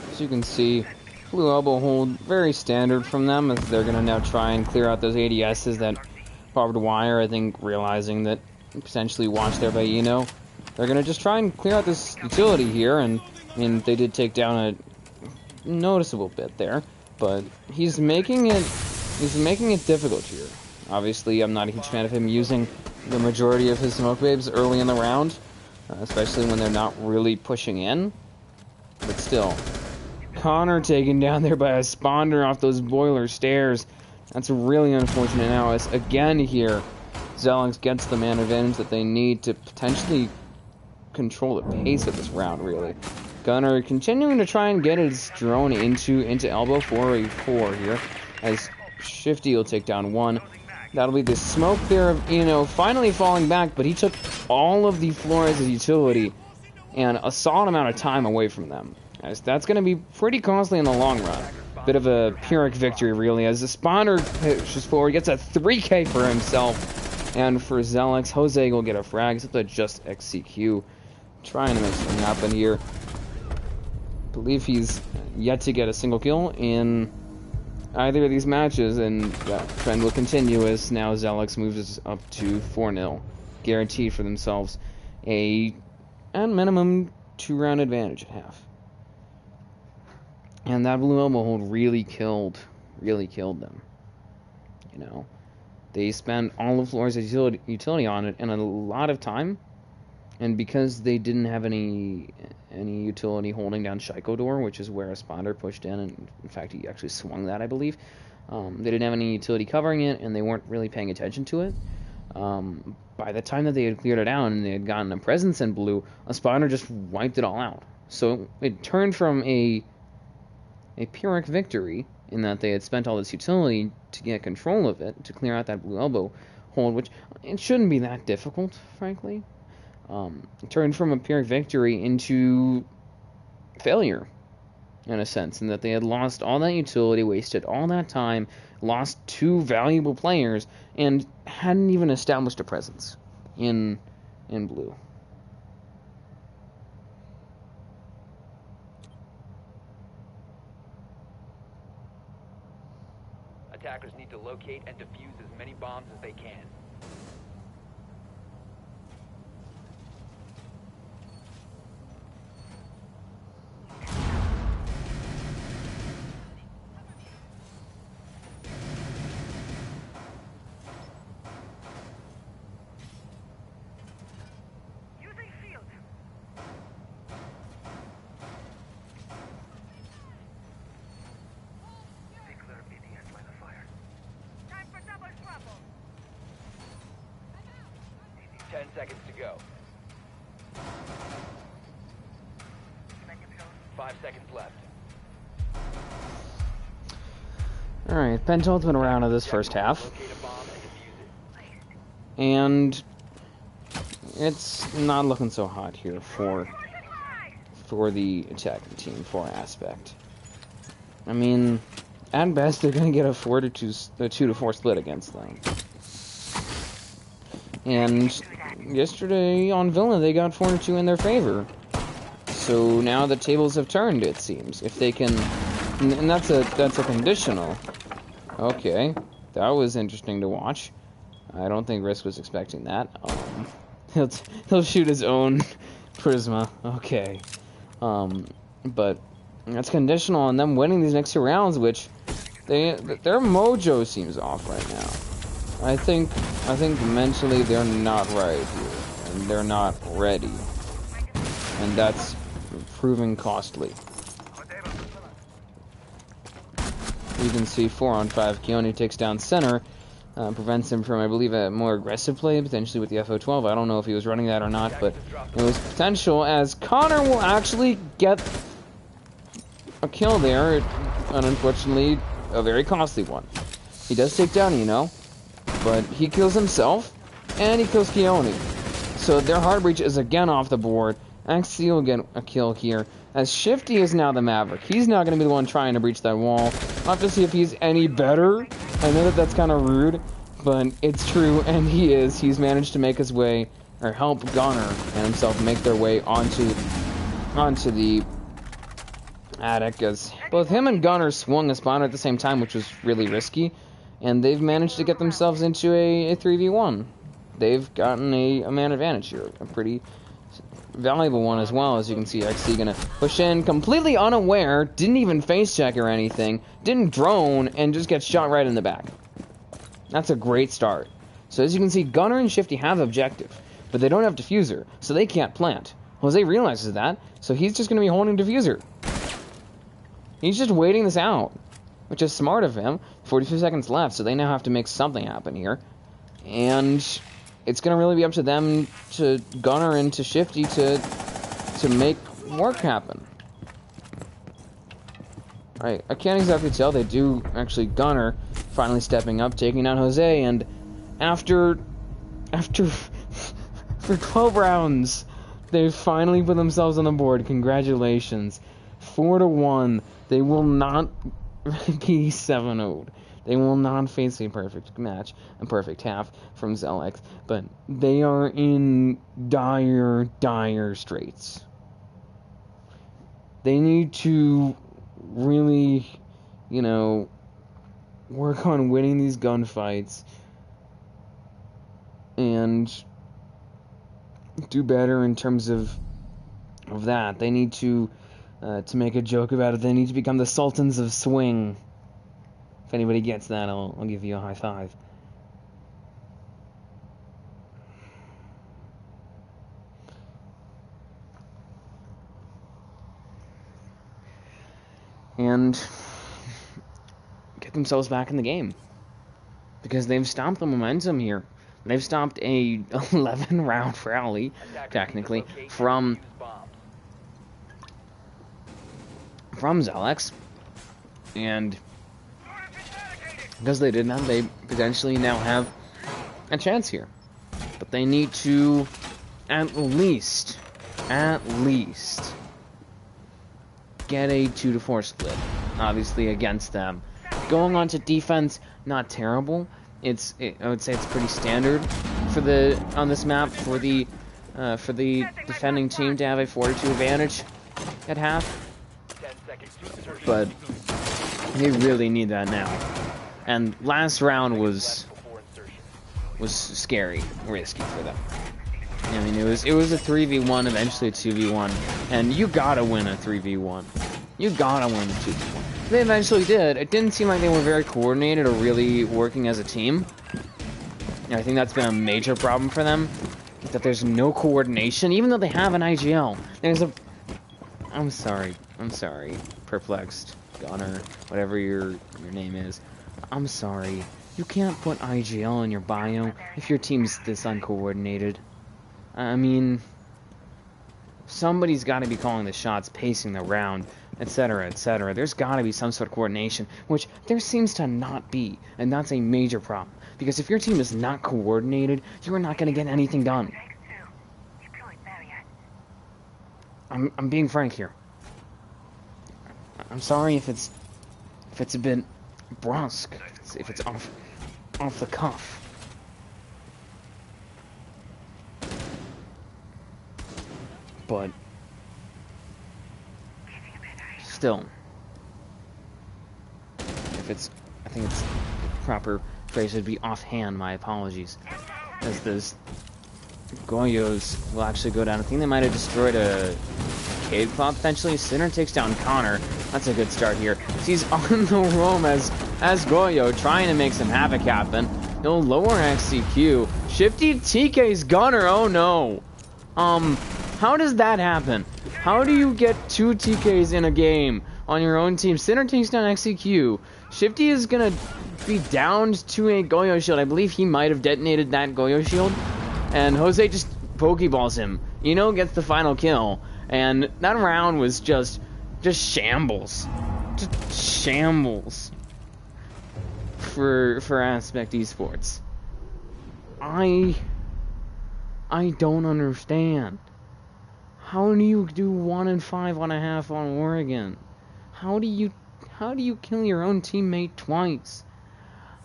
As you can see, a Blue elbow hold, very standard from them, as they're going to now try and clear out those ADSs that barbed wire, I think, realizing that potentially watched there by Eno. They're going to just try and clear out this utility here, and I mean, they did take down a noticeable bit there, but he's making it difficult here. Obviously, I'm not a huge fan of him using the majority of his smoke babes early in the round, especially when they're not really pushing in, but still. Connor taken down there by a spawner off those boiler stairs. That's really unfortunate now, as again here, Zelex gets the man advantage that they need to potentially control the pace of this round, really. Gunner continuing to try and get his drone into elbow for a 4 here, as Shifty will take down 1. That'll be the smoke there of finally falling back, but he took all of the Flores' utility and a solid amount of time away from them. As that's going to be pretty costly in the long run. Bit of a Pyrrhic victory, really, as the spawner pushes forward, gets a 3K for himself. And for Zelex, Jose will get a frag, except that just XCQ. Trying to make something happen here. I believe he's yet to get a single kill in either of these matches, and that trend will continue as now Zelex moves up to 4-0. Guaranteed for themselves a, at minimum, 2-round advantage at half. And that blue elbow hold really killed them. You know, they spent all of Flores' utility on it and a lot of time, and because they didn't have any utility holding down Shaikodor, which is where a spawner pushed in fact he actually swung that, I believe. They didn't have any utility covering it, and they weren't really paying attention to it. By the time that they had cleared it out and they had gotten a presence in blue, a spawner just wiped it all out. So it turned from a Pyrrhic victory in that they had spent all this utility to get control of it, to clear out that blue elbow hold, which it shouldn't be that difficult, frankly. It turned from a Pyrrhic victory into failure, in a sense, in that they had lost all that utility, wasted all that time, lost 2 valuable players, and hadn't even established a presence in blue. Attackers need to locate and defuse as many bombs as they can. Seconds to go. 5 seconds left. Alright, penultimate round of this first half. And it's not looking so hot here for the attacking team, for Aspect. I mean, at best they're going to get a 2-4 split against them. And yesterday on Villa, they got 4-2 in their favor. So now the tables have turned, it seems. If they can, and that's a conditional. Okay, that was interesting to watch. I don't think Risk was expecting that. He'll shoot his own Prisma. Okay, but that's conditional on them winning these next 2 rounds, which their mojo seems off right now. I think mentally they're not right here, and they're not ready, and that's proving costly. You can see 4-on-5, Keone takes down center, prevents him from, I believe, a more aggressive play, potentially with the FO12. I don't know if he was running that or not, but it was potential, as Connor will actually get a kill there, and unfortunately, a very costly one. He does take down Eno, but he kills himself, and he kills Keone. So their hard breach is again off the board. XC will get a kill here, as Shifty is now the Maverick. He's now going to be the one trying to breach that wall. I'll have to see if he's any better. I know that that's kind of rude, but it's true, and he is. He's managed to make his way, or help Gunner and himself make their way onto the Attic, as both him and Gunner swung a spawner at the same time, which was really risky, and they've managed to get themselves into a 3v1. They've gotten a man advantage here, a pretty valuable one as well. As you can see, XC gonna push in completely unaware, didn't even face check or anything, didn't drone, and just gets shot right in the back. That's a great start. So as you can see, Gunner and Shifty have objective, but they don't have diffuser, so they can't plant. Jose realizes that, so he's just gonna be holding diffuser. He's just waiting this out, which is smart of him. 42 seconds left, so they now have to make something happen here. And it's going to really be up to them, to Gunner and to Shifty, to make work happen. I can't exactly tell. They do, actually, Gunner finally stepping up, taking out Jose, and after for 12 rounds, they finally put themselves on the board. Congratulations. 4-1. They will not be 7-0'd. They will not face a perfect match, a perfect half from Zelex, but they are in dire, dire straits. They need to really, work on winning these gunfights and do better in terms of that. They need to make a joke about it, they need to become the Sultans of Swing. If anybody gets that, I'll give you a high five. And get themselves back in the game, because they've stopped the momentum here. They've stopped a 11-round rally, technically, from Zelex, and because they did not, they potentially now have a chance here. But they need to at least get a 2-4 split, obviously, against them. Going on to defense, not terrible. I would say it's pretty standard on this map for the defending team to have a 4-2 advantage at half. But they really need that now. And last round was scary, risky for them. I mean, it was a 3v1, eventually a 2v1, and you gotta win a 3v1. You gotta win a 2v1. They eventually did. It didn't seem like they were very coordinated or really working as a team. I think that's been a major problem for them, that there's no coordination, even though they have an IGL. I'm sorry, Perplexed, Gunner, whatever your name is. I'm sorry. You can't put IGL in your bio if your team's this uncoordinated. I mean, somebody's got to be calling the shots, pacing the round, etc., etc. There's got to be some sort of coordination, which there seems to not be, and that's a major problem. Because if your team is not coordinated, you are not going to get anything done. I'm being frank here. I'm sorry if it's a bit brusque, if it's off the cuff. But still, I think it's the proper phrase would be offhand. My apologies, as those Goyos will actually go down. I think they might have destroyed a cave cloud potentially. Sinner takes down Connor. That's a good start here. He's on the roam as Goyo, trying to make some havoc happen. He'll lower XCQ. Shifty TK's Gunner. Oh no. How does that happen? How do you get 2 TKs in a game on your own team? Sinner takes down XCQ. Shifty is gonna be downed to a Goyo shield. I believe he might have detonated that Goyo shield. And Jose just Pokeballs him. Gets the final kill. And that round was just shambles. Just shambles. For Aspect Esports. I don't understand. How do you do 1-5 on a half on Oregon? How do you kill your own teammate twice?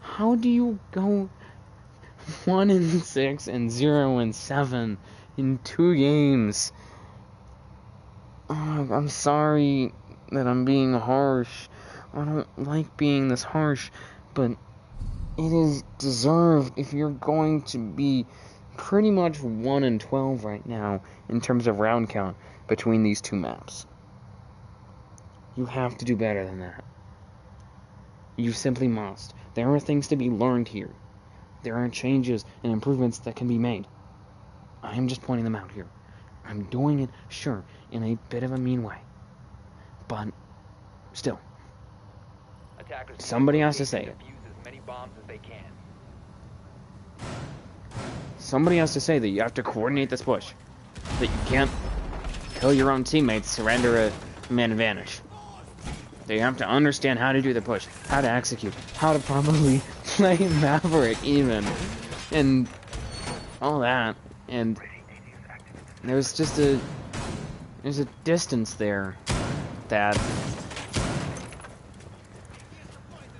How do you go 1-6 and 0-7 in 2 games? Oh, I'm sorry. that I'm being harsh. I don't like being this harsh, but it is deserved if you're going to be pretty much 1-12 right now in terms of round count between these two maps. You have to do better than that. You simply must. There are things to be learned here. There are changes and improvements that can be made. I am just pointing them out here. I'm doing it, sure, in a bit of a mean way. But still, Attackers need somebody has to locate say and it. defuse as many bombs as they can. Somebody has to say that you have to coordinate this push. That you can't kill your own teammates, surrender a man advantage. That you have to understand how to do the push, how to execute, how to properly play Maverick even, and all that. And there's a distance there that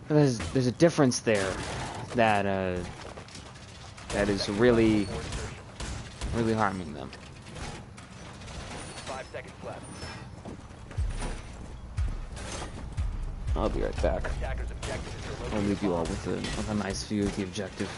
there's a difference there that is really harming them. 5 seconds left. I'll be right back. Attackers' objective is to I'll locate leave you all bombs. with a nice view of the objective.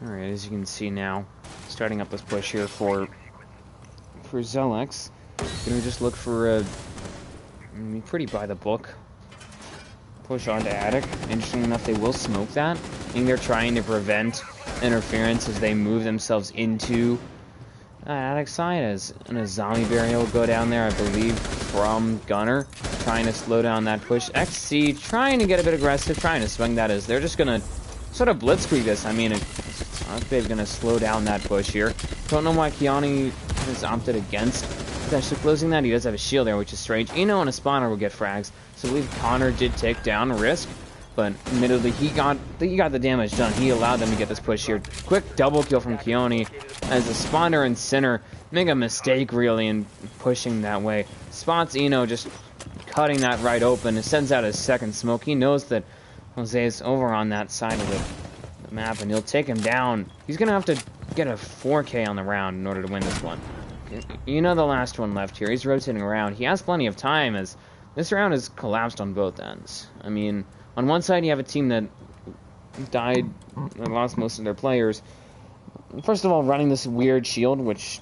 Alright, as you can see now, starting up this push here for Zelex. Gonna just look for a pretty by the book push onto Attic. Interesting enough, they will smoke that. I think they're trying to prevent interference as they move themselves into Attic side, as a zombie barrier will go down there, I believe, from Gunner, trying to slow down that push. XC trying to get a bit aggressive, trying to swing that, as they're just gonna sort of blitzkrieg this. I mean, Octave's gonna slow down that push here. Don't know why Kiani has opted against potentially closing that. He does have a shield there, which is strange. Eno and a spawner will get frags, so I believe Connor did take down Risk, but admittedly he got the damage done. He allowed them to get this push here. Quick double kill from Kioni as the spawner and Sinner make a mistake really in pushing that way. Spots Eno just cutting that right open. It sends out his second smoke. He knows that Jose is over on that side of the map, and he'll take him down. He's gonna have to get a 4K on the round in order to win this one. You know, the last one left here. He's rotating around. He has plenty of time, as this round has collapsed on both ends. I mean, on one side you have a team that died and lost most of their players. First of all, running this weird shield, which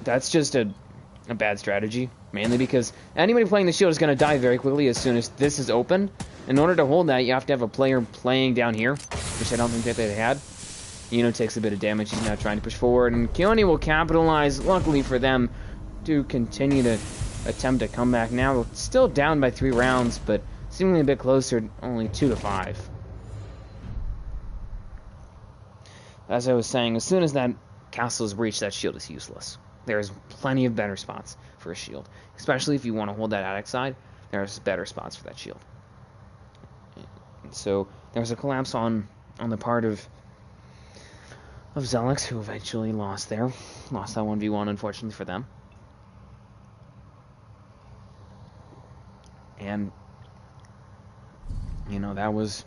that's just a bad strategy, mainly because anybody playing the shield is going to die very quickly as soon as this is open. In order to hold that, you have to have a player playing down here, which I don't think that they had. Eno takes a bit of damage. He's now trying to push forward, and Keone will capitalize, luckily for them, to continue to attempt a comeback. Now still down by 3 rounds, but seemingly a bit closer, only 2-5. As I was saying, as soon as that castle is breached, that shield is useless. There's plenty of better spots for a shield, especially if you want to hold that attic side. There's better spots for that shield. So there was a collapse on the part of Zelex, who eventually lost that 1v1, unfortunately for them. And you know, that was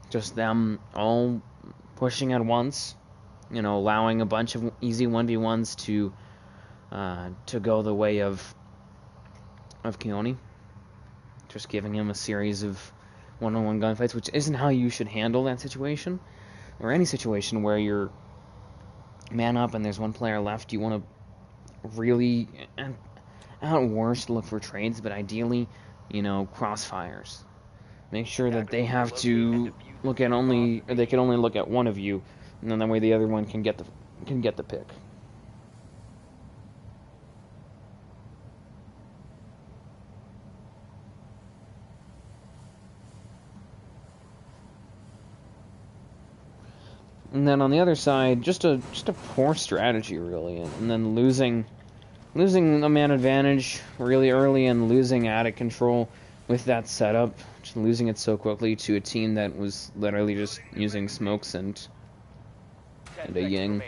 just them all pushing at once, you know, allowing a bunch of easy 1v1s to go the way of Keone, just giving him a series of one-on-one gunfights, which isn't how you should handle that situation, or any situation where you're man up and there's one player left. You want to really, at worst, look for trades, but ideally, you know, crossfires. Make sure that they have to look at only, or they can only look at one of you, and then that way the other one can get the pick. And then on the other side, just a poor strategy really, and then losing a man advantage really early and losing attic control with that setup, just losing it so quickly to a team that was literally just using smokes and a Ying.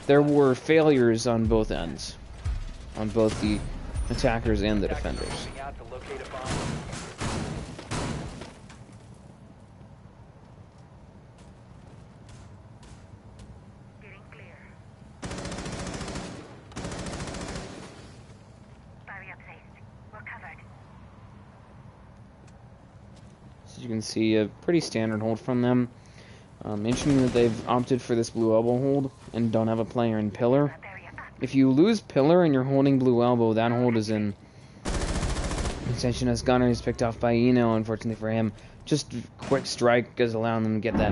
There were failures on both ends, on both the attackers and the defenders. As you can see, a pretty standard hold from them. Interesting that they've opted for this blue elbow hold and don't have a player in pillar. If you lose pillar and you're holding blue elbow, that hold is in extension as Gunner is picked off by Eno, unfortunately for him. Just quick strike is allowing them to get that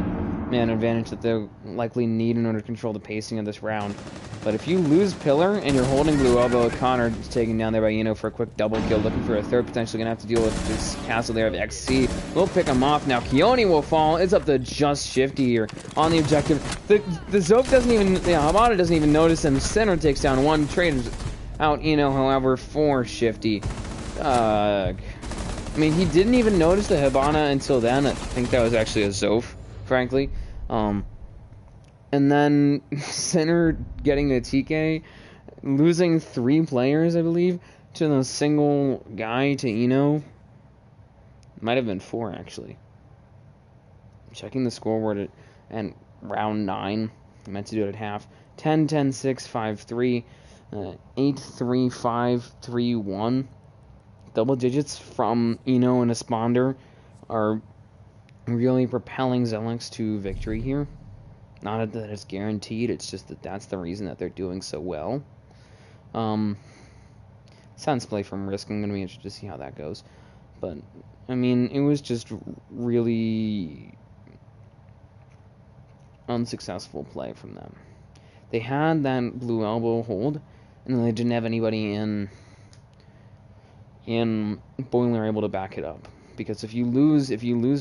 man advantage that they'll likely need in order to control the pacing of this round. But if you lose pillar and you're holding blue elbow, Connor is taken down there by Eno for a quick double kill, looking for a third, potentially going to have to deal with this castle there of XC. We'll pick him off now. Keone will fall. It's up to just Shifty here on the objective. The Zope doesn't even, Hamada doesn't even notice him. Center takes down one, trades out Eno, however, for Shifty. I mean, he didn't even notice the Hibana until then. I think that was actually a Zof, frankly. And then Center getting a TK, losing 3 players, I believe, to the single guy to Eno. Might have been 4, actually. Checking the scoreboard at round 9. I meant to do it at half. 10, 10, 6, 5, 3, 8, 3, 5, 3, 1. Double digits from Eno and Esponder are really propelling Zelex to victory here. Not that it's guaranteed, it's just that that's the reason that they're doing so well. Sense play from Risk, I'm going to be interested to see how that goes. But, I mean, it was just really unsuccessful play from them. They had that blue elbow hold, and they didn't have anybody in Boiler able to back it up. Because if you lose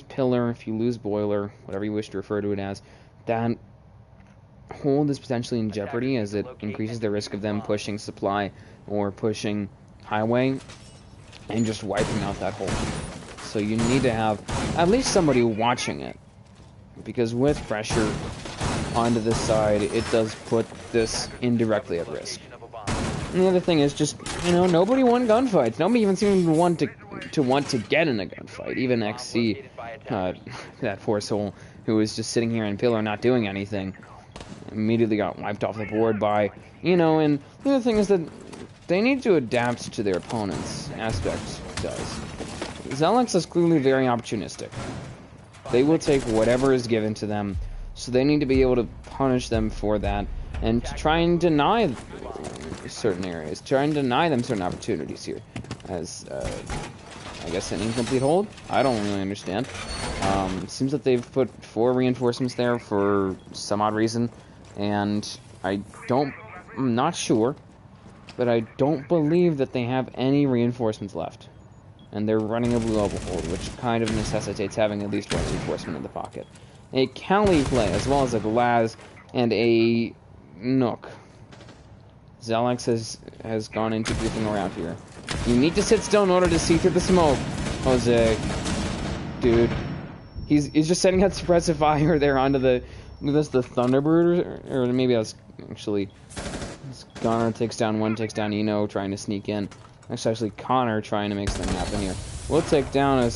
Pillar, if you lose Boiler, whatever you wish to refer to it as, that hold is potentially in jeopardy as it increases the risk of them pushing supply or pushing highway and just wiping out that hold. So you need to have at least somebody watching it, because with pressure onto this side, it does put this indirectly at risk. And the other thing is just, nobody won gunfights. Nobody even seemed to want to get in a gunfight. Even XC, that poor soul who was just sitting here in Pillar not doing anything, immediately got wiped off the board by, and the other thing is that they need to adapt to their opponent's aspect does. Zelex is clearly very opportunistic. They will take whatever is given to them, so they need to be able to punish them for that and to try and deny certain areas, try and deny them certain opportunities here. As, I guess an incomplete hold? I don't really understand. It seems that they've put 4 reinforcements there for some odd reason, and I'm not sure, but I don't believe that they have any reinforcements left. And they're running a blue elbow hold, which kind of necessitates having at least 1 reinforcement in the pocket. A Cali play, as well as a Glaz and a Nook. Zelex has gone into goofing around here. You need to sit still in order to see through the smoke, Jose. Dude. He's just setting out suppressive fire there onto the Thunderbird, or maybe that's actually Connor takes down one, takes down Eno, trying to sneak in. That's actually Connor trying to make something happen here. We'll take down a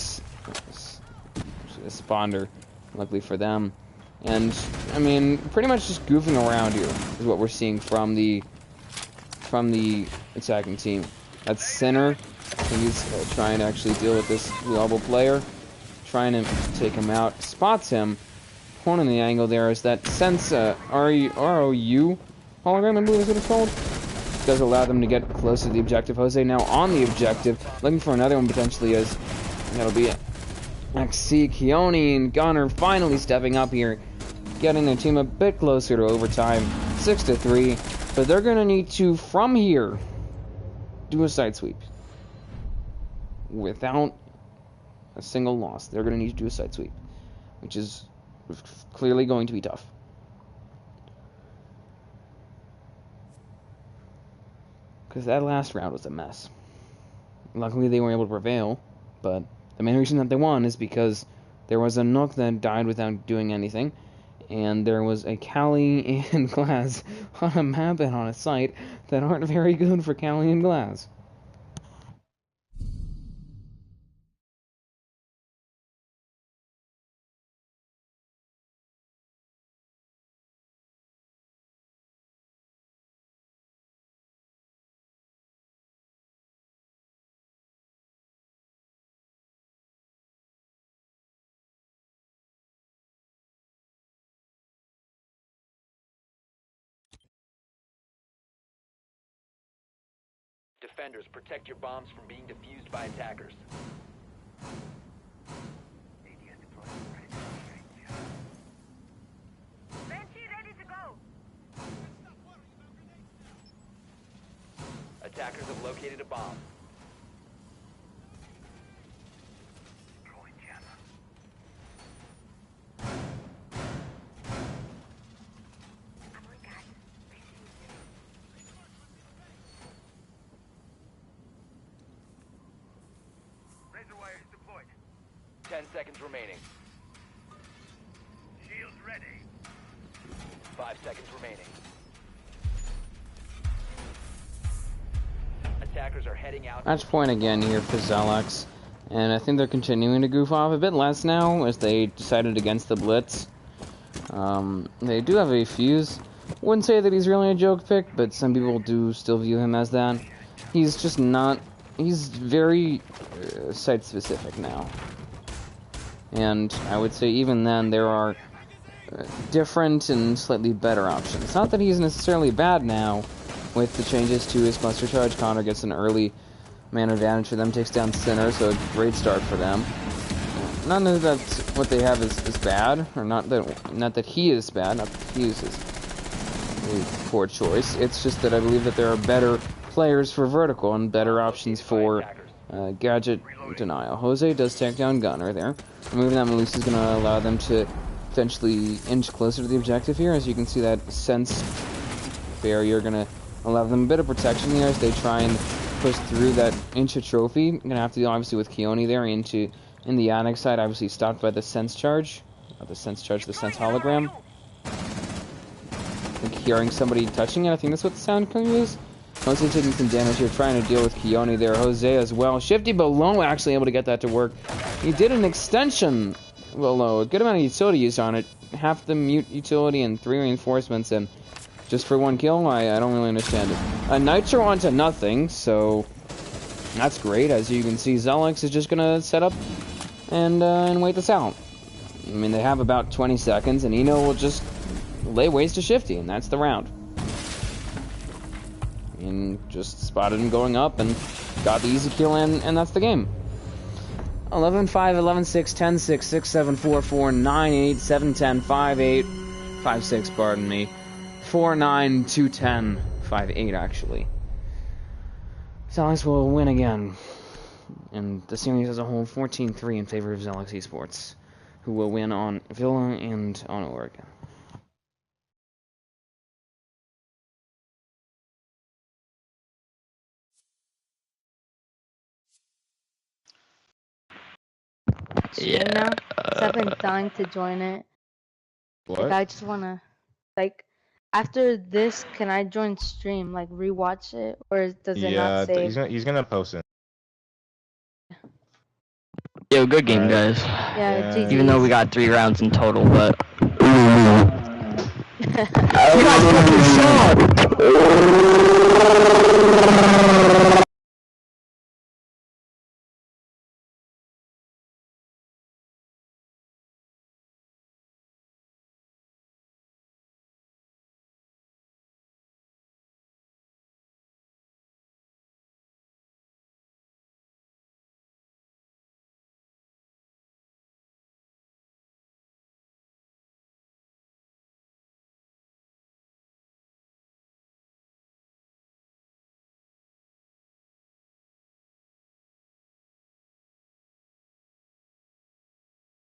Sponder, luckily for them. And, I mean, pretty much just goofing around here is what we're seeing from the attacking team. That's Center. He's trying to actually deal with this blue elbow player. Trying to take him out. Spots him. Point on the angle there is that Sense ROU hologram, I believe is what it's called. Does allow them to get close to the objective. Jose now on the objective, looking for another one potentially, as that'll be it. XC, Keone, and Gunner finally stepping up here, getting their team a bit closer to overtime, 6-3. But they're gonna need to, from here, do a side sweep without a single loss. They're going to need to do a side sweep, which is clearly going to be tough. Because that last round was a mess. Luckily, they were able to prevail, but the main reason that they won is because there was a Nook that died without doing anything, and there was a Cali and Glass on a map and on a site that aren't very good for Cali and Glass. Defenders, protect your bombs from being defused by attackers. Attackers have located a bomb. Razor wire is deployed. 10 seconds remaining. Shields ready. 5 seconds remaining. Attackers are heading out. Match point again here for Zelex, and I think they're continuing to goof off a bit less now as they decided against the Blitz. They do have a Fuse. Wouldn't say that he's really a joke pick, but some people do still view him as that. He's just not. He's very site specific now, and I would say even then there are different and slightly better options. Not that he's necessarily bad now. With the changes to his cluster charge, Connor gets an early man advantage for them, takes down Sinner, so a great start for them. Not that what they have is bad, or not that he is bad, not that he is a poor choice. It's just that I believe that there are better players for vertical and better options for gadget denial. Jose does take down Gunner there. Removing that Melissa is going to allow them to potentially inch closer to the objective here. As you can see, that sense barrier going to allow them a bit of protection here as they try and push through that inch of trophy. Gonna have to deal obviously with Keone there in the attic side, obviously stopped by the sense charge. Not the sense charge, the sense hologram. I think hearing somebody touching it, I think that's what the sound is. Mostly taking some damage here, trying to deal with Keone there. Jose as well. Shifty below actually able to get that to work. He did an extension below, a good amount of utility used on it. Half the mute utility and 3 reinforcements, and just for 1 kill, I don't really understand it. A Nitro onto nothing, so that's great. As you can see, Zelex is just gonna set up and wait this out. I mean, they have about 20 seconds, and Eno will just lay waste to Shifty, and that's the round. And just spotted him going up and got the easy kill, and that's the game. 11-5, 11-6, 10-6, 6-7, 4-4, 9-8, 7-10, 5-8, 5-6, pardon me. 4-9, 2-10, 5-8 actually. Zelex will win again. And the series as a whole, 14-3 in favor of Zelex Esports, who will win on Villa and on Oregon. Stream now? 'Cause I've been dying to join it. What? Like, I just wanna, like, after this, can I join stream? Like, rewatch it, or does it not save? He's gonna post it. Yo, good game, guys. Yeah, GG. Even though we got 3 rounds in total, but.